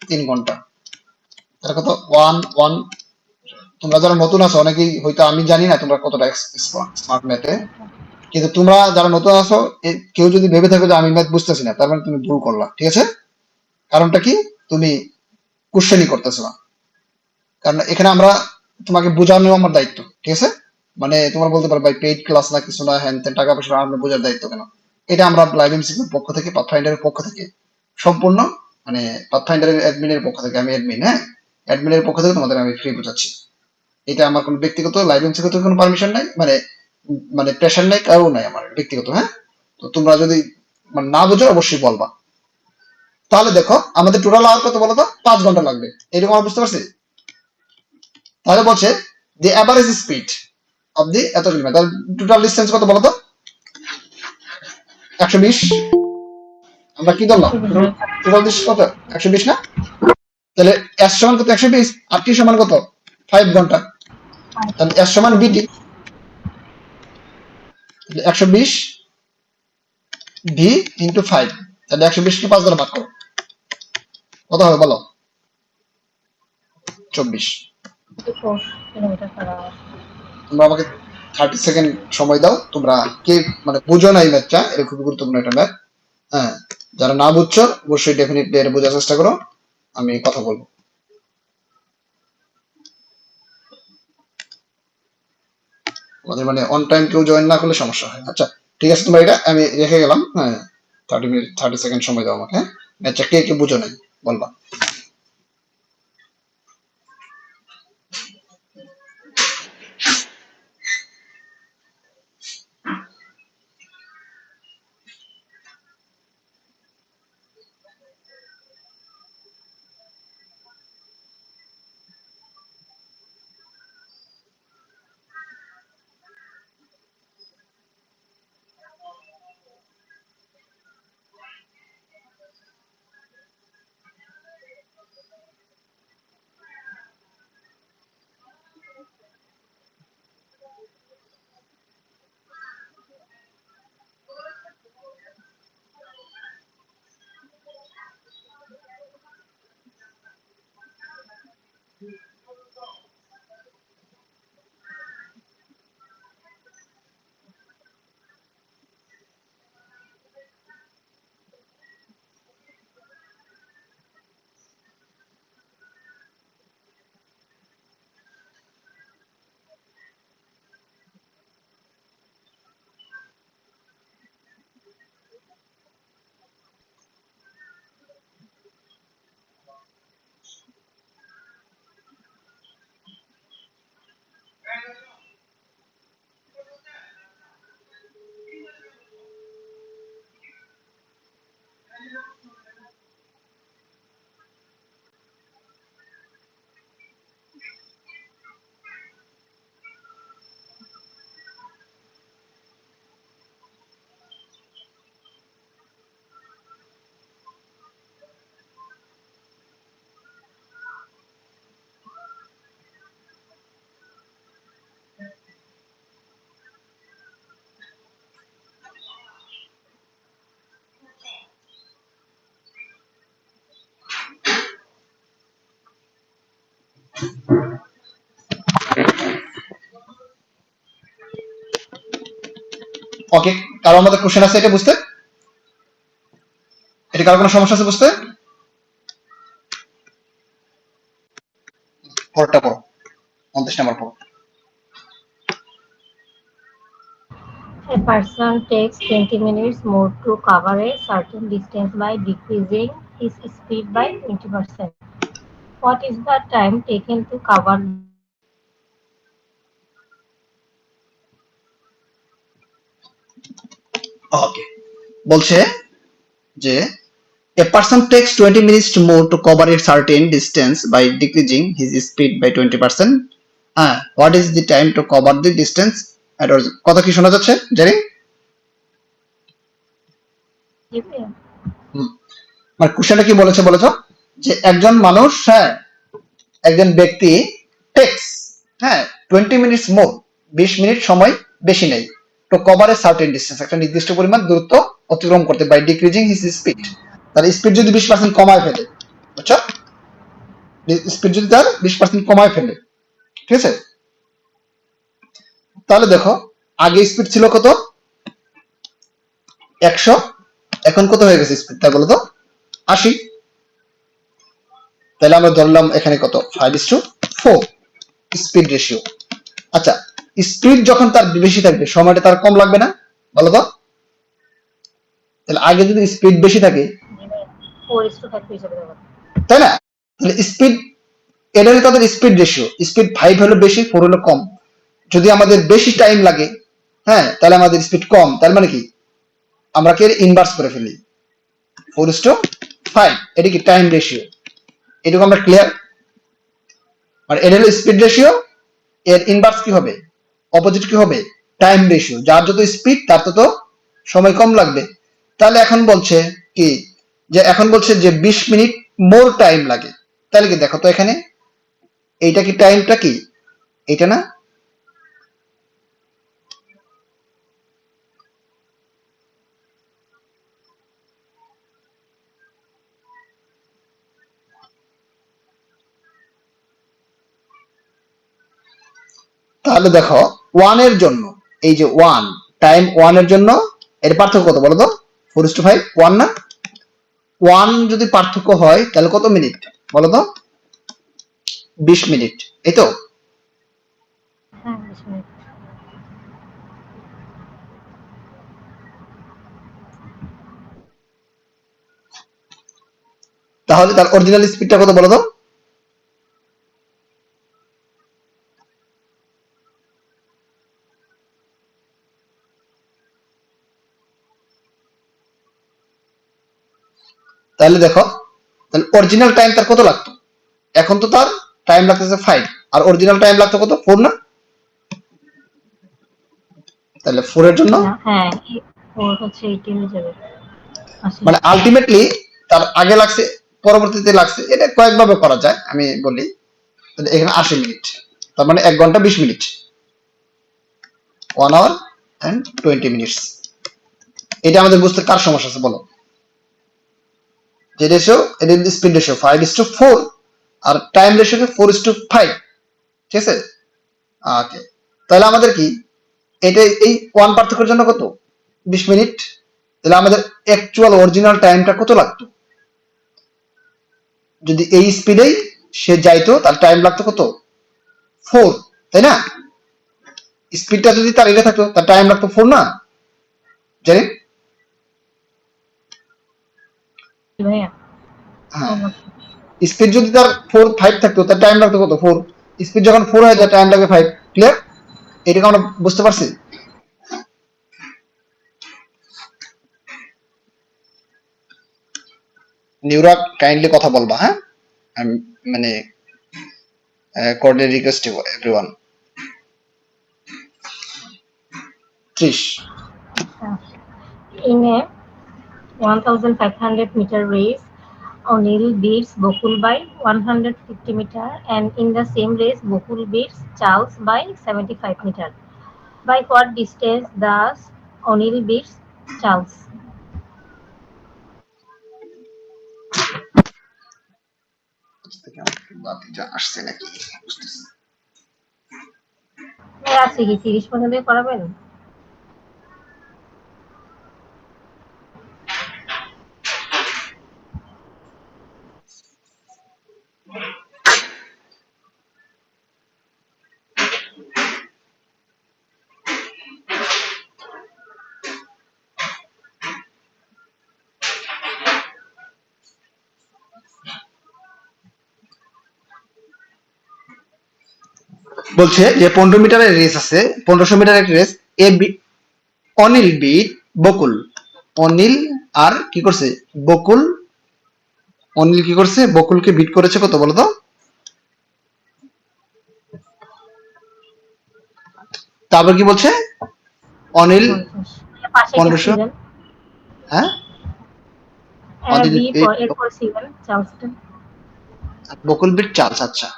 3 ঘন্টা। তাহলে কত 1 1। তোমরা যারা নতুন আছো অনেকেই হয়তো, আমি জানি না তোমরা কতটা স্মার্ট ম্যাথে, কিন্তু তোমরা যারা নতুন আছো কেউ যদি ভেবে থাকো যে আমি ম্যাথ বুঝতেছি না, তার মানে তুমি ভুল করলা, ঠিক আছে। কারণটা কি, তুমি কোশ্চেনই করতেছো না। কারণ এখানে আমরা তোমাকে বোঝানো আমার দায়িত্ব, ঠিক আছে। মানে তোমরা বলতে পারো ভাই পেইড ক্লাস না কিছু না, হ্যান ত্যান টাকা পয়সা আমরা বোঝার দায়িত্ব কেন, এটা আমরা লাইভ এমসিকিউর পক্ষ থেকে, পাথফাইন্ডারের পক্ষ থেকে সম্পূর্ণ, মানে পাথফাইন্ডারের অ্যাডমিনের পক্ষ থেকে, আমি অ্যাডমিন, হ্যাঁ, অ্যাডমিনের পক্ষ থেকে তোমাদের আমি ফ্রি বোঝাচ্ছি। এটা আমার কোনো ব্যক্তিগত লাইভ এমসিকিউ থেকে কোনো পারমিশন নাই, মানে মানে প্রেশার নাই, কারো নাই আমার ব্যক্তিগত, হ্যাঁ। তো তোমরা যদি মানে না বোঝো অবশ্যই বলবা। তাহলে দেখো আমাদের টোটাল আওয়ার কত বলো তো, 5 ঘন্টা লাগবে, এরকম আমরা বুঝতে পারছি। তাহলে বলছে দি অ্যাভারেজ স্পিড অফ দি এত কিলোমিটার, তাহলে টোটাল ডিস্টেন্স কত বলতো 120, আমরা কি ধরলাম 120 টোটাল ডিস্টেন্স কত 120 না, তাহলে এস সমান কত 120, আর টি সমান কত 5 ঘন্টা, তাহলে এস সমান বিটি, 120 ভি ইন্টু 5, তাহলে 120 কে 5 দ্বারা ভাগ করো, কত হবে বলো 24। 4 কিলোমিটার/আওয়ার। তোমরা আমাকে 30 সেকেন্ড সময় দাও, তোমরা কে মানে বুঝো না এই ম্যাথটা, এটা খুব গুরুত্বপূর্ণ একটা ম্যাথ, হ্যাঁ। যারা না বুঝছো অবশ্যই ডেফিনেটলি এটা বোঝার চেষ্টা করো, আমি কথা বলবো। আমাদের মানে অন টাইম কেউ জয়েন না করলে সমস্যা হয়, আচ্ছা ঠিক আছে, তোমরা এটা আমি রেখে গেলাম, হ্যাঁ। 30 মিনিট 30 সেকেন্ড সময় দাও আমাকে, হ্যাঁ। ম্যাথটা কে কে বুঝো নাই বলবা। ওকে, কারো আমাদের কোশ্চেন আছে এটা বুঝতে? এটা কারো কোনো সমস্যা আছে বুঝতে? পরেরটা পড়ো, 29 নাম্বার পড়ো। A person takes 20 minutes more to cover a certain distance by decreasing his speed by 20%. What is the time taken to cover? ওকে, বলছে যে a person takes 20 minutes to more to cover a certain distance by decreasing his speed by 20%. What is the time to cover the distance? কথা কি শোনা যাচ্ছে জানি? মানে কোশ্চেনটা কি বলেছে বলেছো যে একজন মানুষ, হ্যাঁ একজন ব্যক্তি টেক্স, হ্যাঁ 20 মিনিটস মোর, 20 মিনিট সময় বেশি নেই, to cover a certain distance, একটা নির্দিষ্ট পরিমাণ দূরত্ব অতিক্রম করতে, বাই ডিক্রিজিং হিজ স্পিড, তার স্পিড যদি 20% কমায় ফেলে, বুঝছো, স্পিড যদি তার 20% কমায় ফেলে, ঠিক আছে? তাহলে দেখো আগে স্পিড ছিল কত, 100, এখন কত হয়ে গেছে স্পিড, তাই বলো তো 80। তাহলে আমরা ধরলাম এখানে কত, 5:4 স্পিড রেশিও। আচ্ছা, স্পিড যখন তার বেশি থাকবে সময়টা তার কম লাগবে না, বলো তো? তাহলে আগে যদি স্পিড বেশি থাকে, 4:5 হিসেবে দেবো। তাই না? তাহলে স্পিড, এটা হলো তাদের স্পিড রেশিও, স্পিড 5 হলো বেশি, 4 হলো কম। যদি আমাদের বেশি টাইম লাগে, হ্যাঁ তাহলে আমাদের স্পিড কম, তার মানে কি আমরা কি ইনভার্স করে ফেলি, 4:5, এটা কি টাইম রেশিও, এটুকু আমরা ক্লিয়ার? মানে এটা হলো স্পিড রেশিও, এর ইনভার্স কি হবে, অপোজিট কি হবে, টাইম রেশিও, যার যত স্পিড তার তত সময় কম লাগবে। তাহলে এখন বলছে কি, যে এখন বলছে যে 20 মিনিট মোর টাইম লাগে, তাহলে কি দেখো তো এখানে এইটা কি টাইমটা কি, এটা না? তাহলে দেখো ওয়ান এর জন্য, এই যে ওয়ান, টাইম ওয়ান এর জন্য এর পার্থক্য কত বলো তো, 4:5, ওয়ান না? ওয়ান যদি পার্থক্য হয় তাহলে কত মিনিট বলো তো, 20 মিনিট, এই তো? হ্যাঁ, 20 মিনিট। তাহলে তার অরিজিনাল স্পিডটা কত বলো তো? তাহলে দেখো, তাহলে অরিজিনাল টাইম তার কত লাগতো, এখন তো তার টাইম লাগতেছে 5, আর অরিজিনাল টাইম লাগতো কত, 4 না? তাহলে 4 এর জন্য, না, হ্যাঁ, 4 হচ্ছে 80 হয়ে যাবে। 80। মানে আলটিমেটলি তার আগে লাগছে পরবর্তীতে লাগছে, এটা কয়েকভাবে করা যায় আমি বলি। তাহলে এখানে 80 মিনিট, তার মানে 1 ঘন্টা 20 মিনিট, 1 আওয়ার এন্ড 20 মিনিটস। এটা আমাদের বুঝতে কার সমস্যা আছে বলো? যে রেশিও, এটা স্পিড রেশিও 5:4, আর টাইম রেশিও 4:5, ঠিক আছে? ওকে, তাহলে আমাদের কি এটা এই ওয়ান পার্থক্যের জন্য কত, 20 মিনিট। তাহলে আমাদের অ্যাকচুয়াল অরিজিনাল টাইমটা কত লাগতো, যদি এই স্পিডেই সে যাইতো তাহলে টাইম লাগতো কত, 4, তাই না? স্পিডটা যদি তার এটা থাকতো তার টাইম লাগতো 4 না, জানেন? ভাইয়া, হ্যাঁ, 4 স্পিড যদি তার 4-5 থাকতো তার টাইম লাগতো কত, 4। স্পিড যখন 4 হয়ে যায় টাইম লাগে 5, ক্লিয়ার? এটাকে আমরা বুঝতে পারছি? নিউরা কাইন্ডলি কথা বলবা, হ্যাঁ আমি মানে coordinate request to everyone. 30, In a 1,500-meter race, O'Neill beats Bokul by 150 meters, and in the same race, Bokul beats Charles by 75 meters. By what distance does O'Neill beats Charles? থেকে আমার বাতি যা আসছে নাকি বুঝতেছি। আছে কি 30 পর্যন্ত করাবেন? বলছে যে 15 মিটারের রেস আছে, 1500 মিটারের রেস। এ অনিল বিট বকুল। অনিল আর কি করছে? বকুল। অনিল কি করছে? বকুলকে বিট করেছে কত বলতো? তারপর কি বলছে? অনিল 50 পাশে কি 1500। ছিলেন? হ্যাঁ, অনিল বি বিট এরপর ছিলেন চার্লসটন। বকুল বিট চার্লস। আচ্ছা,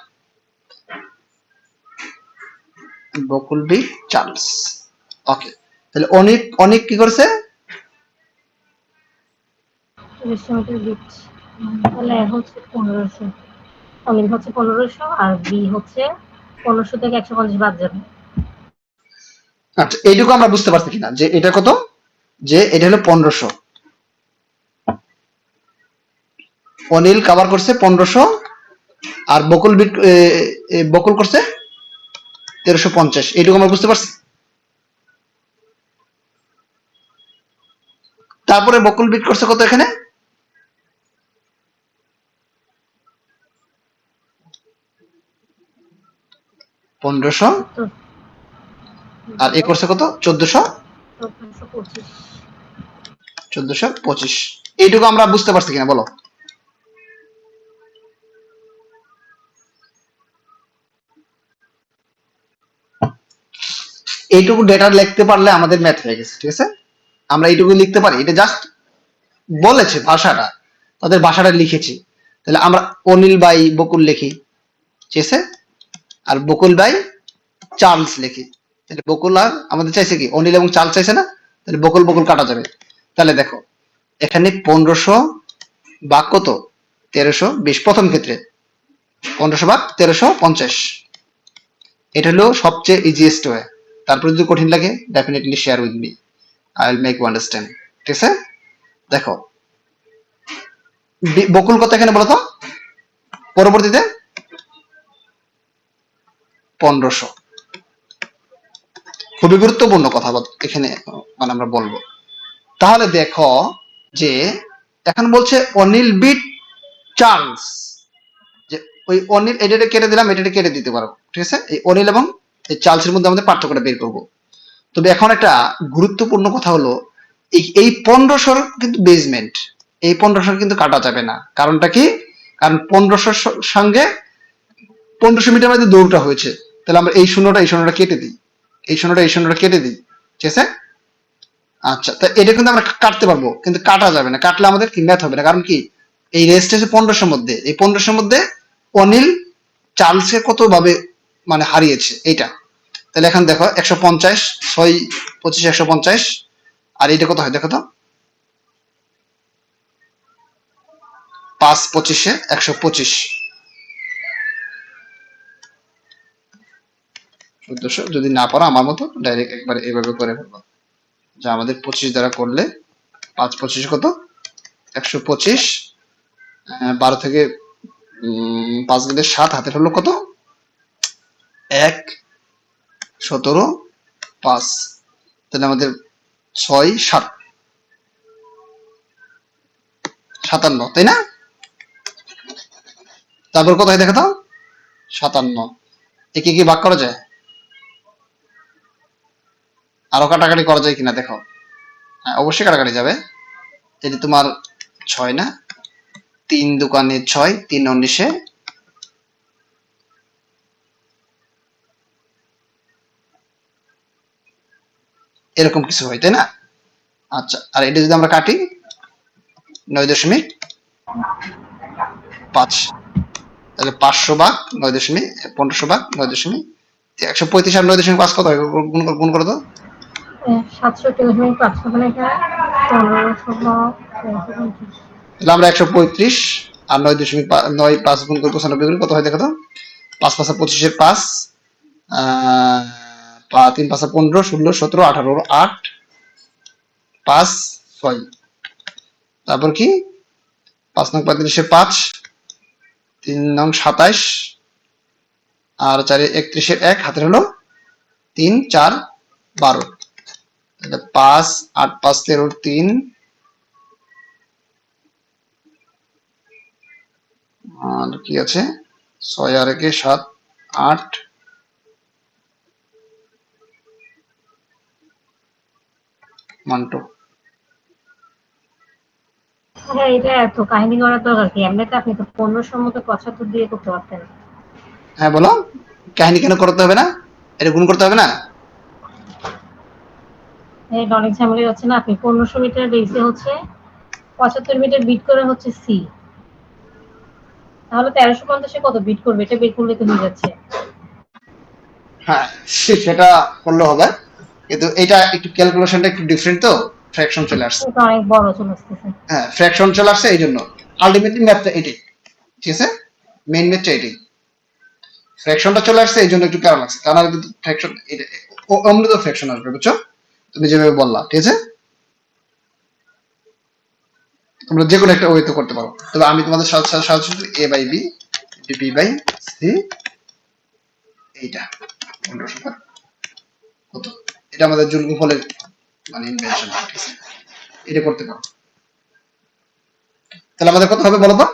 বকুল বিট চার্লস। ওকে, তাহলে অনিক অনিক কি করছে? 30 মিটার বিট। তাহলে এ হচ্ছে 1500, অমিল হচ্ছে 1500 আর বি হচ্ছে 1500 থেকে 150 বাদ যাবে। আচ্ছা, এইটুকু আমরা বুঝতে পারছি কিনা যে এটা কত? যে এটা হলো 1500। অনিল কভার করছে 1500 আর বকুল বিট বকুল করছে 1350। এইটুকু আমরা বুঝতে পারছি। তারপরে বকুল বিট করছে কত এখানে? 1500। 70, আর এ করছে কত? 1400। 1425। 1425। এইটুকু আমরা বুঝতে পারছি কিনা বলো? এইটুকু ডেটা লিখতে পারলে আমাদের ম্যাথ হয়ে গেছে, ঠিক আছে? আমরা এইটুকু লিখতে পারি, এটা জাস্ট বলেছে ভাষাটা, তাদের ভাষাটা লিখেছি। তাহলে আমরা অনিল বাই বকুল লিখি, ঠিক আছে? আর বকুল বাই চার্লস লিখি। তাহলে বকুল আর আমাদের চাইছে কি? অনিল এবং চার্লস চাইছে না? তাহলে বকুল বকুল কাটা যাবে। তাহলে দেখো এখানে 1500 ভাগ কত? 1320 প্রথম ক্ষেত্রে। 1500 ভাগ 1350। এটা হলো সবচেয়ে ইজিয়েস্ট ওয়ে। তারপর যদি কঠিন লাগে definitely share with me, I will make you understand. ঠিক আছে, দেখো বকুল কত এখানে বলতো? পরবর্তীতে 1500। খুবই গুরুত্বপূর্ণ কথা এখানে মানে আমরা বলবো। তাহলে দেখো যে এখন বলছে অনিল বিট চার্লস, যে ওই অনিল এটা কেটে দিলাম, এটা কেটে দিতে পারো, ঠিক আছে? এই অনিল এবং এই চার্লসের মধ্যে আমাদের পার্থক্যটা বের করবো। তবে এখন একটা গুরুত্বপূর্ণ কথা হলো এই 1500 কিন্তু বেসমেন্ট, এই 1500 কিন্তু কাটা যাবে না। কারণটা কি? কারণ 1500 সঙ্গে 1500 মিটার মধ্যে দৌড়টা হয়েছে। তাহলে আমরা এই শূন্যটা কেটে দিই, এই শূন্যটা কেটে দিই, ঠিক আছে? আচ্ছা, তা এটা কিন্তু আমরা কাটতে পারবো, কিন্তু কাটা যাবে না। কাটলে আমাদের কি ম্যাথ হবে না। কারণ কি? এই রেসটা হচ্ছে 1500 মধ্যে, এই 1500 মধ্যে অনিল চার্লসকে কত ভাবে মানে হারিয়েছে এইটা। তাহলে এখন দেখো 150, 6 25 150। আর এটা কত হয় দেখো তো? 5 25 125। 1400 যদি না পারো আমার মতো ডাইরেক্ট একবার এভাবে করে ফেলবো, যা আমাদের 25 দ্বারা করলে 5 25 কত? 125। 12 থেকে 5 গেলে 7, হাতের হলো কত? 1 17 5। তাহলে আমাদের 6 7 57, তাই না? তারপর কত হয় দেখো তো? 57। একে কি ভাগ করা যায়? আরো কাটাকাটি করা যায় কিনা দেখো। হ্যাঁ, অবশ্যই কাটাকাটি যাবে। যদি তোমার 6 না, 3 দোকানে 6, 3 19, এরকম কিছু হয়, তাই না? আচ্ছা, আর এটা যদি আমরা কাটি 9.5, তাহলে 500 ভাগ 9 1500 ভাগ 9.135। আর 9.5 কত হয়? গুণ করো তো। 67.5, মানে এটা 1500 তাহলে আমরা 135 আর 9.5 গুণ করে 95 গুণ কত হয় দেখো তো? 5 5 25 5, 3 5 15, 16 17 18, 8 5 6, তারপর কি 5 নং 35 5, 3 নং 27, আর 4 31 1, হাতের হলো 3 4 12, তাহলে 5 8 5 13 3, আর কি আছে 6 আর 1 7 8, মান্টো। হ্যাঁ, এটা এত কাহিনী করার দরকার কি? এমনিতে আপনি তো 1500 মতো 75 দিয়ে করতে পারতেন। হ্যাঁ বলো, কাহিনী কেন করতে হবে না? এটা গুণ করতে হবে না? এটা অনেক ঝামেলা হচ্ছে না? আপনি 1500 মিটার রেসে হচ্ছে 75 মিটার বিট করে হচ্ছে সি, তাহলে 1350 কত বিট করবে? এটা বের করলে তো হয়ে যাচ্ছে। হ্যাঁ, সেটা করলে হবে, কিন্তু এটা একটু ক্যালকুলেশনটা একটু ডিফারেন্ট, তো ফ্র্যাকশন চলে আসছে। এটা অনেক বড় চলে আসতেছে। হ্যাঁ, ফ্র্যাকশন চলে আসছে এই জন্য। আলটিমেটলি ম্যাথটা এটাই, ঠিক আছে, মেইন ম্যাথটা এটাই। ফ্র্যাকশনটা চলে আসছে এই জন্য একটু প্যারা লাগছে, কারণ কিন্তু ফ্র্যাকশন এটা অমনি তো ফ্র্যাকশন আসবে, বুঝছো? তুমি যেভাবে বললা, ঠিক আছে, তোমরা যে কোনো একটা ওয়েতে করতে পারো। তবে আমি তোমাদের সাহায্য A by B B by C, এইটা 1500 কত, এটা আমাদের যোগফলের মানে ইনভেনশন, ঠিক আছে, এটা করতে পারো। তাহলে আমাদের কত হবে বলো তো?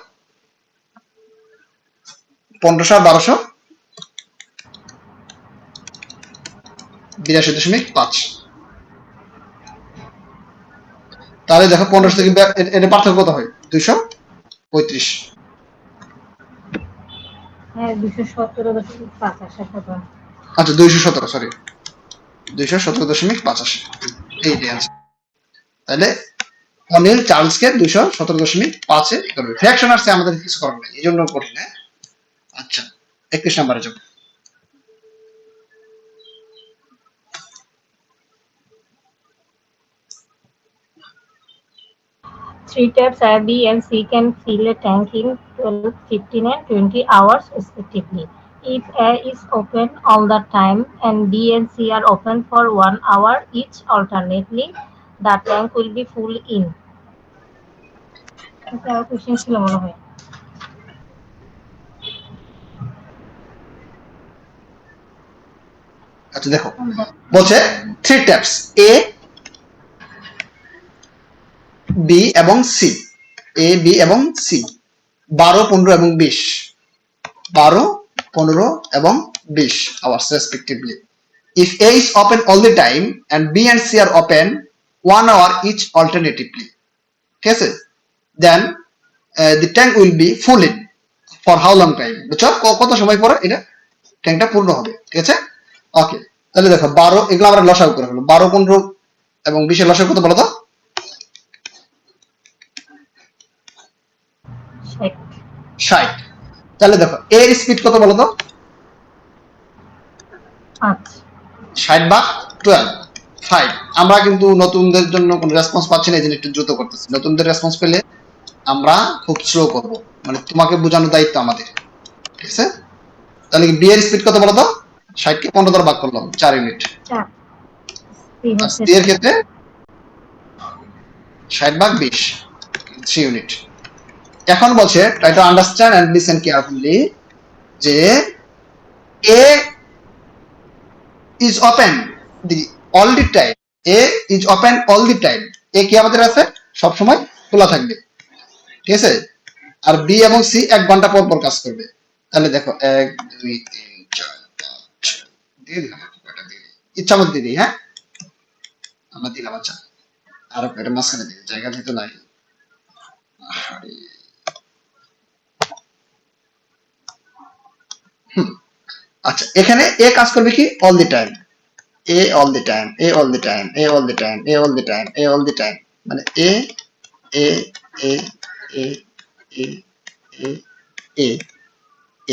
1500 আর 1282.5। তাহলে দেখো 1500 থেকে এটা পার্থক্য কত হয়? 235। হ্যাঁ, 217.5 আসার কথা। আচ্ছা 217, সরি, 217.85, এইটাই আছে। তাহলে অনিল চার্লসকে 217.5 এ করবে। ফ্র্যাকশন আসছে, আমাদের কিছু করার নেই, এই জন্য কঠিন। হ্যাঁ, আচ্ছা 31 নম্বরে যাবো। Three taps A, B, and C can fill a tank in 12, 15, and 20 hours respectively. If A is open all the time and B and C are open for 1 hour each alternately, the tank will be full in. এটা আর question ছিল মনে হয়। আচ্ছা দেখো, বলছে three taps এ, B এবং C, A B এবং C, 12 15 এবং 20, 12 15 এবং 20 hours respectively. If A is open all the time and B and C are open 1 hour each alternatively, ঠিক আছে, then the tank will be full in for how long time? বুঝছো, কত সময় পরে এটা ট্যাঙ্কটা পূর্ণ হবে, ঠিক আছে। ওকে, তাহলে দেখো 12, এগুলো আমরা লসাগু করে ফেলবো। 12 15 এবং 20 এর লসাগু কত বলো তো? 60। তাহলে দেখো এর স্পিড কত বলো তো? 5। 60/12, 5। আমরা কিন্তু নতুনদের জন্য কোনো রেসপন্স পাচ্ছি না, এই জন্য একটু দ্রুত করতেছি। নতুনদের রেসপন্স পেলে আমরা খুব স্লো করব, মানে তোমাকে বোঝানোর দায়িত্ব আমাদের, ঠিক আছে। তাহলে কি বি এর স্পিড কত বলো তো? 60 কে 15 দ্বারা ভাগ করলাম, 4 ইউনিট। আর সি এর ক্ষেত্রে 60/20, 3 ইউনিট। এখন বলছে try to understand and listen carefully যে A is open the all the time, A is open all the time, A কি আমাদের আছে সব সময় খোলা থাকবে, ঠিক আছে। আর বি এবং সি 1 ঘন্টা পর পর কাজ করবে। তাহলে দেখো 1 2 3 4 5 দিয়ে দিলাম, কয়টা দিয়ে দিই ইচ্ছা মতো দিয়ে দিই। হ্যাঁ, আমরা দিলাম। আচ্ছা, আর এটা মাঝখানে দিই, জায়গা দিতে নাই। আরে আচ্ছা, এখানে এ কাজ করবে কি all the time, A all the time, A all the time, A all the time, A all the time, A all the time, মানে এ এ এ এ এ এ এ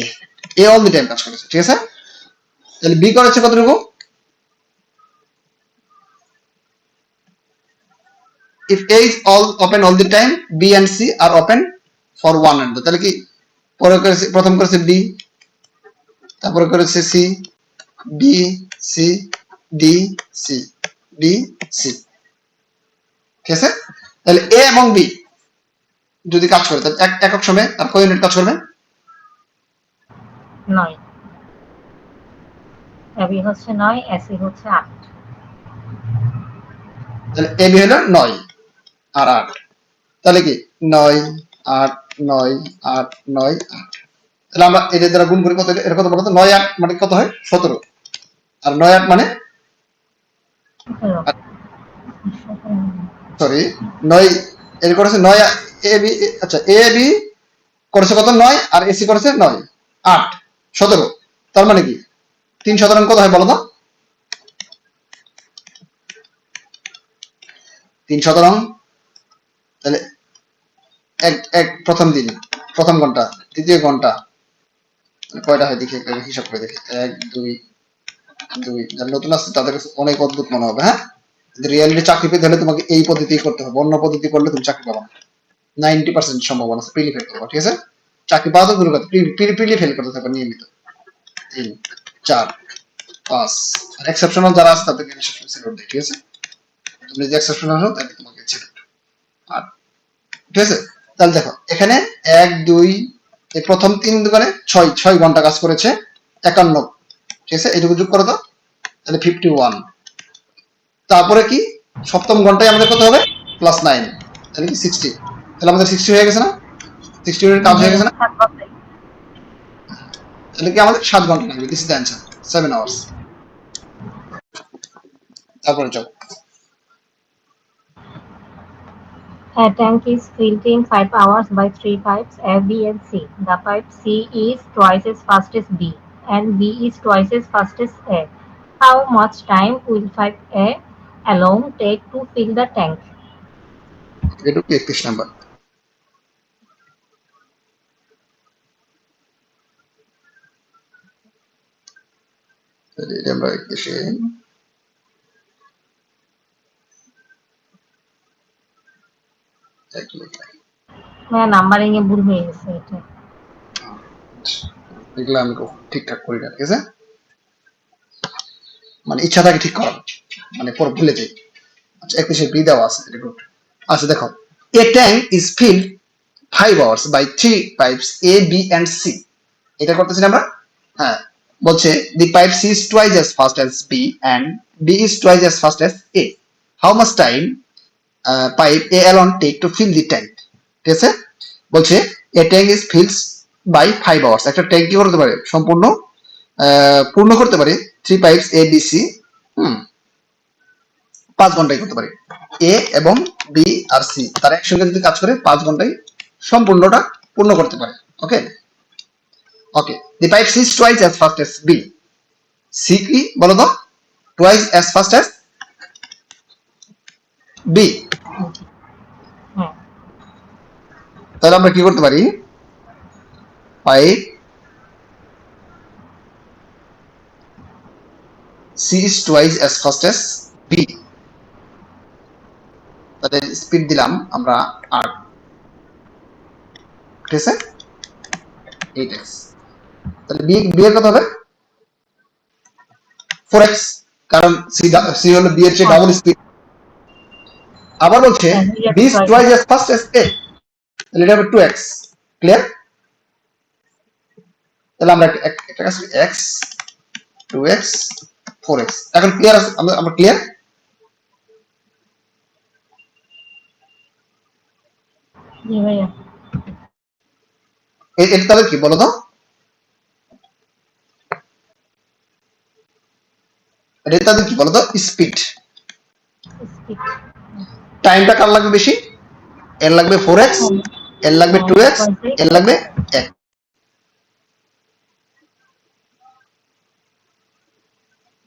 এ এ অল দি টাইম কাজ করেছে, ঠিক আছে। তাহলে বি করেছে কতটুকু? if A is all open all the time, B and C are open for 1 and 2 তাহলে কি পরে করেছে প্রথম করেছে বি, তারপরে করেছে C, B C D C D C, ঠিক আছে? তাহলে এ এবং বি যদি কাজ করে তাহলে একক সময়ে তার কয় ইউনিট কাজ করবে? 9, এবি হচ্ছে 9, এসি হচ্ছে 8। তাহলে এ বি হলো 9 আর 8, তাহলে কি 9 8 9 8 9 8, তাহলে আমরা এদের দ্বারা গুণ করি কত, এটা কত বলতো? 9 8 মানে কত হয়? 17, আর 9 8 মানে সরি 9 এর করেছে 9 এ বি, আচ্ছা এ বি করেছে কত? 9 আর এসি করেছে 9 8 17, তার মানে কি 3 17 কত হয় বলো তো? 3 17 তাহলে এক এক প্রথম দিন, প্রথম ঘন্টা, দ্বিতীয় ঘন্টা কয়টা হয় দেখি, একটা হিসাব করে দেখি। 1 2 2, যারা নতুন আসছে তাদের কাছে অনেক অদ্ভুত মনে হবে। হ্যাঁ, রিয়েলিটি চাকরি পেতে হলে তোমাকে এই পদ্ধতি করতে হবে, অন্য পদ্ধতি করলে তুমি চাকরি পাবা না। 90% সম্ভাবনা আছে প্রিলি ফেল করবা, ঠিক আছে? চাকরি পাওয়া তো দূরের কথা, প্রিলি ফেল করতে থাকবে নিয়মিত। 3 4 5, আর এক্সেপশনাল যারা আছে তাদেরকে এক্সেপশনাল সিলেক্ট দেয়, ঠিক আছে? তুমি যদি এক্সেপশনাল হও তাহলে তোমাকে সিলেক্ট, আর ঠিক আছে? তাহলে দেখো এখানে 1 2 এই প্রথম 3 দোকানে 6 ঘন্টা কাজ করেছে 51, ঠিক আছে? এইটুকু যোগ করো তো, তাহলে 51। তারপরে কি সপ্তম ঘন্টায় আমাদের কত হবে? +9, তাহলে কি 60, তাহলে আমাদের 60 হয়ে গেছে না? 60 ইউনিট কাজ হয়ে গেছে না? তাহলে কি আমাদের 7 ঘন্টা লাগবে। This is the answer, 7 hours. তারপরে যাও। A tank is filled in 5 hours by 3 pipes A, B and C. The pipe C is twice as fast as B and B is twice as fast as A. How much time will pipe A alone take to fill the tank? এটা 31 number. তাহলে এটা আমরা 31 এক লিখলাম। Numbering এ ভুল হয়ে গেছে এটা। এগুলো আমি খুব ঠিকঠাক করি না, ঠিক আছে? মানে ইচ্ছা থাকে ঠিক করার, মানে পরে ভুলে যাই। আচ্ছা 31 বি দেওয়া আছে, এটা গুড। আচ্ছা দেখো, এ tank is field 5 hours by 3 pipes A, B and C. এটা করতেছি না আমরা? হ্যাঁ, বলছে the pipe C is twice as fast as B and B is twice as fast as A. How much time pipe A alone take to fill the tank? ঠিক আছে? বলছে a tank is filled by 5 hours. একটা tank কি করতে পারে? সম্পূর্ণ পূর্ণ করতে পারে 3 pipes A, B, C 5 ঘন্টায় করতে পারে। এ এবং বি আর সি তারা একসঙ্গে যদি কাজ করে 5 ঘন্টায় সম্পূর্ণটা পূর্ণ করতে পারে। Okay okay, the pipe C is twice as fast as B. C কি বলো তো? Twice as fast as B. হ্যাঁ, তাহলে আমরা কি করতে পারি? Pipe C is twice as fast as B, তাহলে স্পিড দিলাম আমরা 8, ঠিক আছে? 8x, তাহলে বি বি এর কত হবে? 4x, কারণ সি সি হলো বি এর চেয়ে ডাবল স্পিড। আবার বলছে B is twice as fast as A, তাহলে এটা হবে 2x। ক্লিয়ার? তাহলে আমরা একটা কাজ করি, x 2x 4x। এখন ক্লিয়ার আছে? আমরা ক্লিয়ার? জি ভাইয়া। এটা তাহলে কি বলো তো? এটা তাহলে কি বলো তো? স্পিড। স্পিড। টাইমটা কার লাগবে বেশি? এর লাগবে 4x, এর লাগবে 2x, এর লাগবে 1।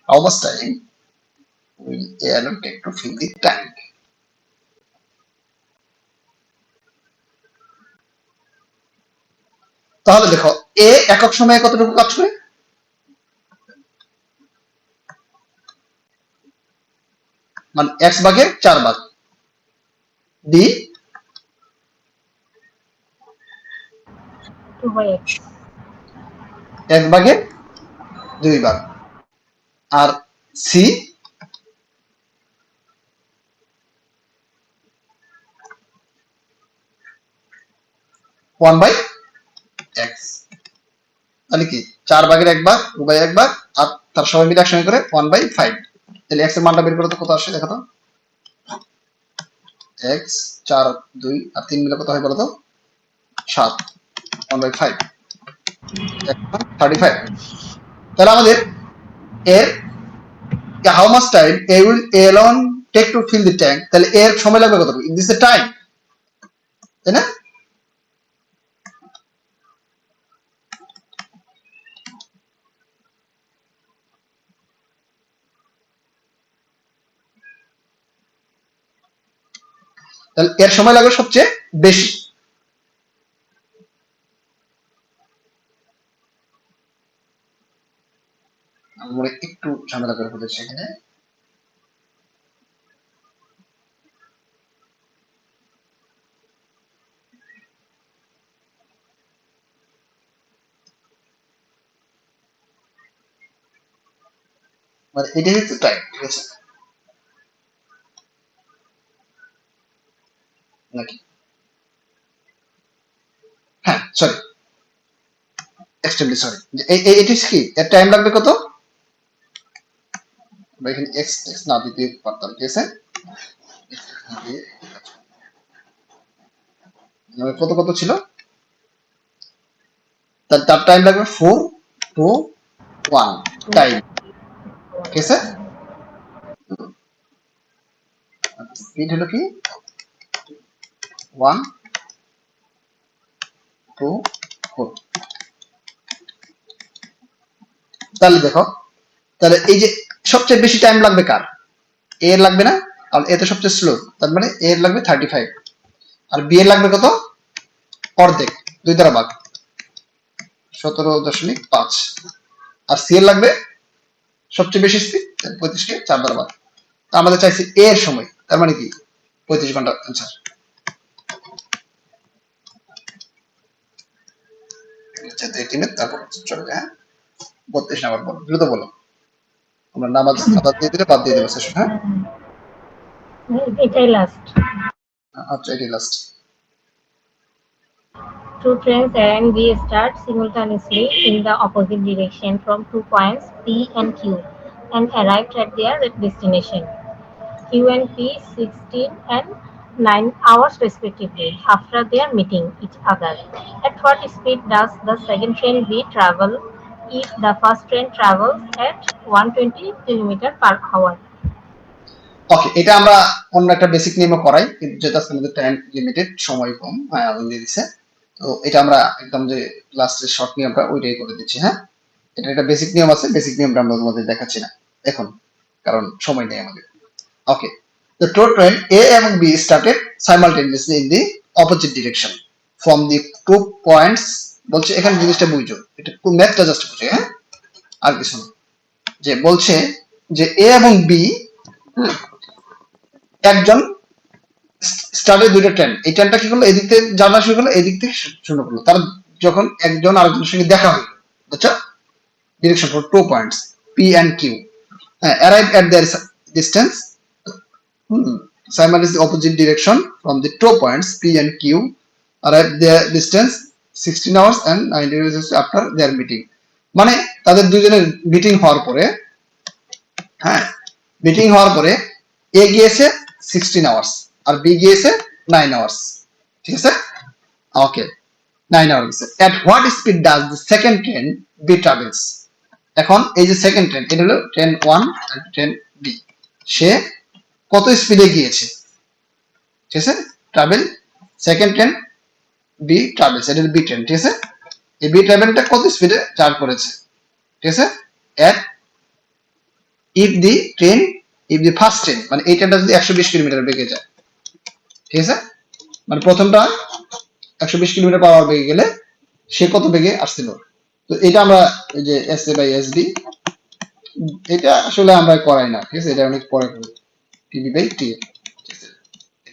How much time will air take to fill the tank? তাহলে দেখো এ একক সময়ে কতটুকু কাজ করে? মানে x ভাগের 4 ভাগ। বি 1/x x ভাগে 2 ভাগ। আর সি 1/x, তাহলে কি 4 ভাগের 1 ভাগ 2/1 ভাগ, আর তার সবাই মিলে একসঙ্গে করে 1/5। তাহলে x এর মানটা বের করতে কত আসে দেখো তো। x 4 2 আর 3 মিলে কত হয় বলো তো? 7, 1/5 35। তাহলে আমাদের এর how much time a will alone take to fill the tank, তাহলে এর সময় লাগবে কত? in this time, তাই না? তাহলে এর সময় লাগবে সবচেয়ে বেশি। আমরা একটু ঝামেলা করে ফেলেছি এখানে। মানে এটাই হচ্ছে টাইম, ঠিক আছে নাকি? হ্যাঁ সরি, এক্সট্রিমলি সরি। এটা কি এর টাইম লাগবে কত? আমরা এখানে এক্স এক্স না দিতে পারতাম, ঠিক আছে? কত কত ছিল? তার টাইম লাগবে 4 2 1 টাইম, ঠিক আছে? স্পিড হলো কি 1 2 4। তাহলে দেখো, তাহলে এই যে সবচেয়ে বেশি টাইম লাগবে কার? এ এর লাগবে না, কারণ এ তো সবচেয়ে স্লো, তার মানে এ এর লাগবে 35, আর বি এর লাগবে কত? অর্ধেক, 2 দ্বারা ভাগ 17.5, আর সি এর লাগবে সবচেয়ে বেশি স্পিড 35 কে 4 দ্বারা ভাগ। আমাদের চাইছি এ এর সময়, তার মানে কি 35 ঘন্টা অ্যান্সার। তারপর চলে, হ্যাঁ 32 নাম্বার বলো, দ্রুত বলো। আমরা নামাজ আদাব দিয়ে দিলে বাদ দিয়ে দেবো সেশন, হ্যাঁ? এটাই লাস্ট। আচ্ছা এটাই last. Two trains A and B start simultaneously in the opposite direction from 2 points P and Q and arrived at their destination. Q and P 16 and 9 hours respectively after their meeting each other. At what speed does the second train B travel if the first train travels at 120 km per hour? ওকে, এটা আমরা অন্য একটা basic নিয়মে করাই, কিন্তু যেটা আমাদের time limited, সময় কম, হ্যাঁ আগুন দিয়ে দিছে। তো এটা আমরা একদম যে লাস্টের শর্ট নিয়মটা ওইটাই করে দিচ্ছি, হ্যাঁ? এটা একটা বেসিক নিয়ম আছে, বেসিক নিয়মটা আমরা তোমাদের দেখাচ্ছি না এখন, কারণ সময় নেই আমাদের। ওকে, the two train A এবং B started simultaneously in the opposite direction from the 2 points। বলছে এখানে জিনিসটা বুঝো, এটা একটু ম্যাথটা জাস্ট বুঝে, হ্যাঁ আর কিছু না। যে বলছে যে A এবং B একজন স্টার্টের দুইটা ট্রেন, এই ট্রেনটা কি করলো এদিক থেকে জানা শুরু করলো, এদিক থেকে শুরু করলো, তার যখন একজন আরেকজনের সঙ্গে দেখা হলো, বুঝছো? Direction for 2 points P and Q, arrive at their distance simultaneously opposite direction from the 2 points P and Q, arrive their distance 16 hours and 90 minutes after their meeting। মানে তাদের দুজনের মিটিং হওয়ার পরে, হ্যাঁ মিটিং হওয়ার পরে এ গিয়েছে 16 আওয়ার্স আর B গিয়েছে 9 আওয়ার্স, ঠিক আছে? Okay, 9 hours. At what speed does the second train B travels? এখন এই যে সেকেন্ড ট্রেন, এটা হলো ট্রেন 1 আর ট্রেন বি, সে কত স্পিডে গিয়েছে, ঠিক আছে? Travel second train B travels, এটা হলো বি ট্রেন, ঠিক আছে? এই বি ট্রাভেলটা কত স্পিডে ট্রাভেল করেছে, ঠিক আছে? এট if the train if the first train, মানে এই ট্রেনটা যদি 120 কিলোমিটার বেগে যায়, ঠিক আছে? মানে প্রথমটা 120 কিলোমিটার পার আওয়ার বেগে গেলে সে কত বেগে আসছিল। তো এটা আমরা এই যে S A by S B, এটা আসলে আমরা করাই না, ঠিক আছে? এটা অনেক পরে করি, টিভি বাই টি, ঠিক আছে?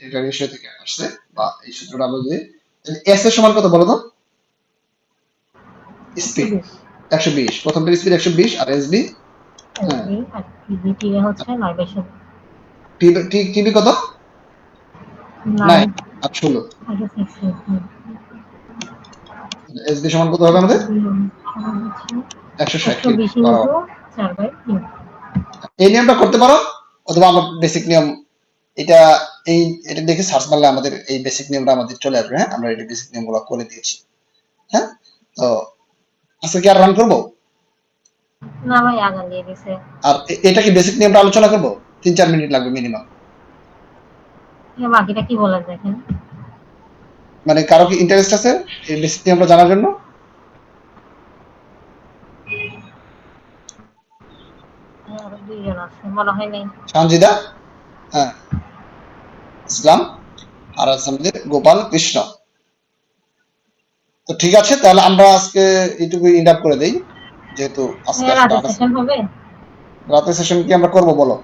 এটা রেশিও থেকে আসছে, বা এই সূত্রটা আমরা যদি এস এর সমান কত বলো তো? স্পিড 120 120, প্রথমটার স্পিড 120 আর এসবি হ্যাঁ এসবি আর টিবি হচ্ছে 9/16 টিবি কত 9 9 আর 16 আগে 6 এসবি সমান কত হবে আমাদের হচ্ছে 160 কিলো 120 বরাবর। ইন্টু 4/3 এই নিয়মটা করতে পারো অথবা আমরা বেসিক নিয়ম এটা এই এটা দেখে সার্চ মারলে আমাদের এই বেসিক নিয়মটা আমাদের চলে আসবে। হ্যাঁ আমরা এই বেসিক নিয়মগুলো করে দিয়েছি। হ্যাঁ তো আজকে কি আর রান করবো না ভাই আগান দিয়ে দিছে আর এটা কি বেসিক নিয়মটা আলোচনা করবো 3-4 মিনিট লাগবে মিনিমাম। বাকিটা কি বলেন দেখেন মানে কারো কি ইন্টারেস্ট আছে এই বেসিক নিয়মটা জানার জন্য? আরো 2 জন আছে মনে হয় নেই সঞ্জিদা, হ্যাঁ ইসলাম আর আছে আমাদের গোপাল কৃষ্ণ। তো ঠিক আছে তাহলে আমরা আজকে এইটুকু ইন্ড আপ করে দেই যেহেতু আজকে রাতের সেশন হবে রাতের সেশন কি আমরা করবো বলো?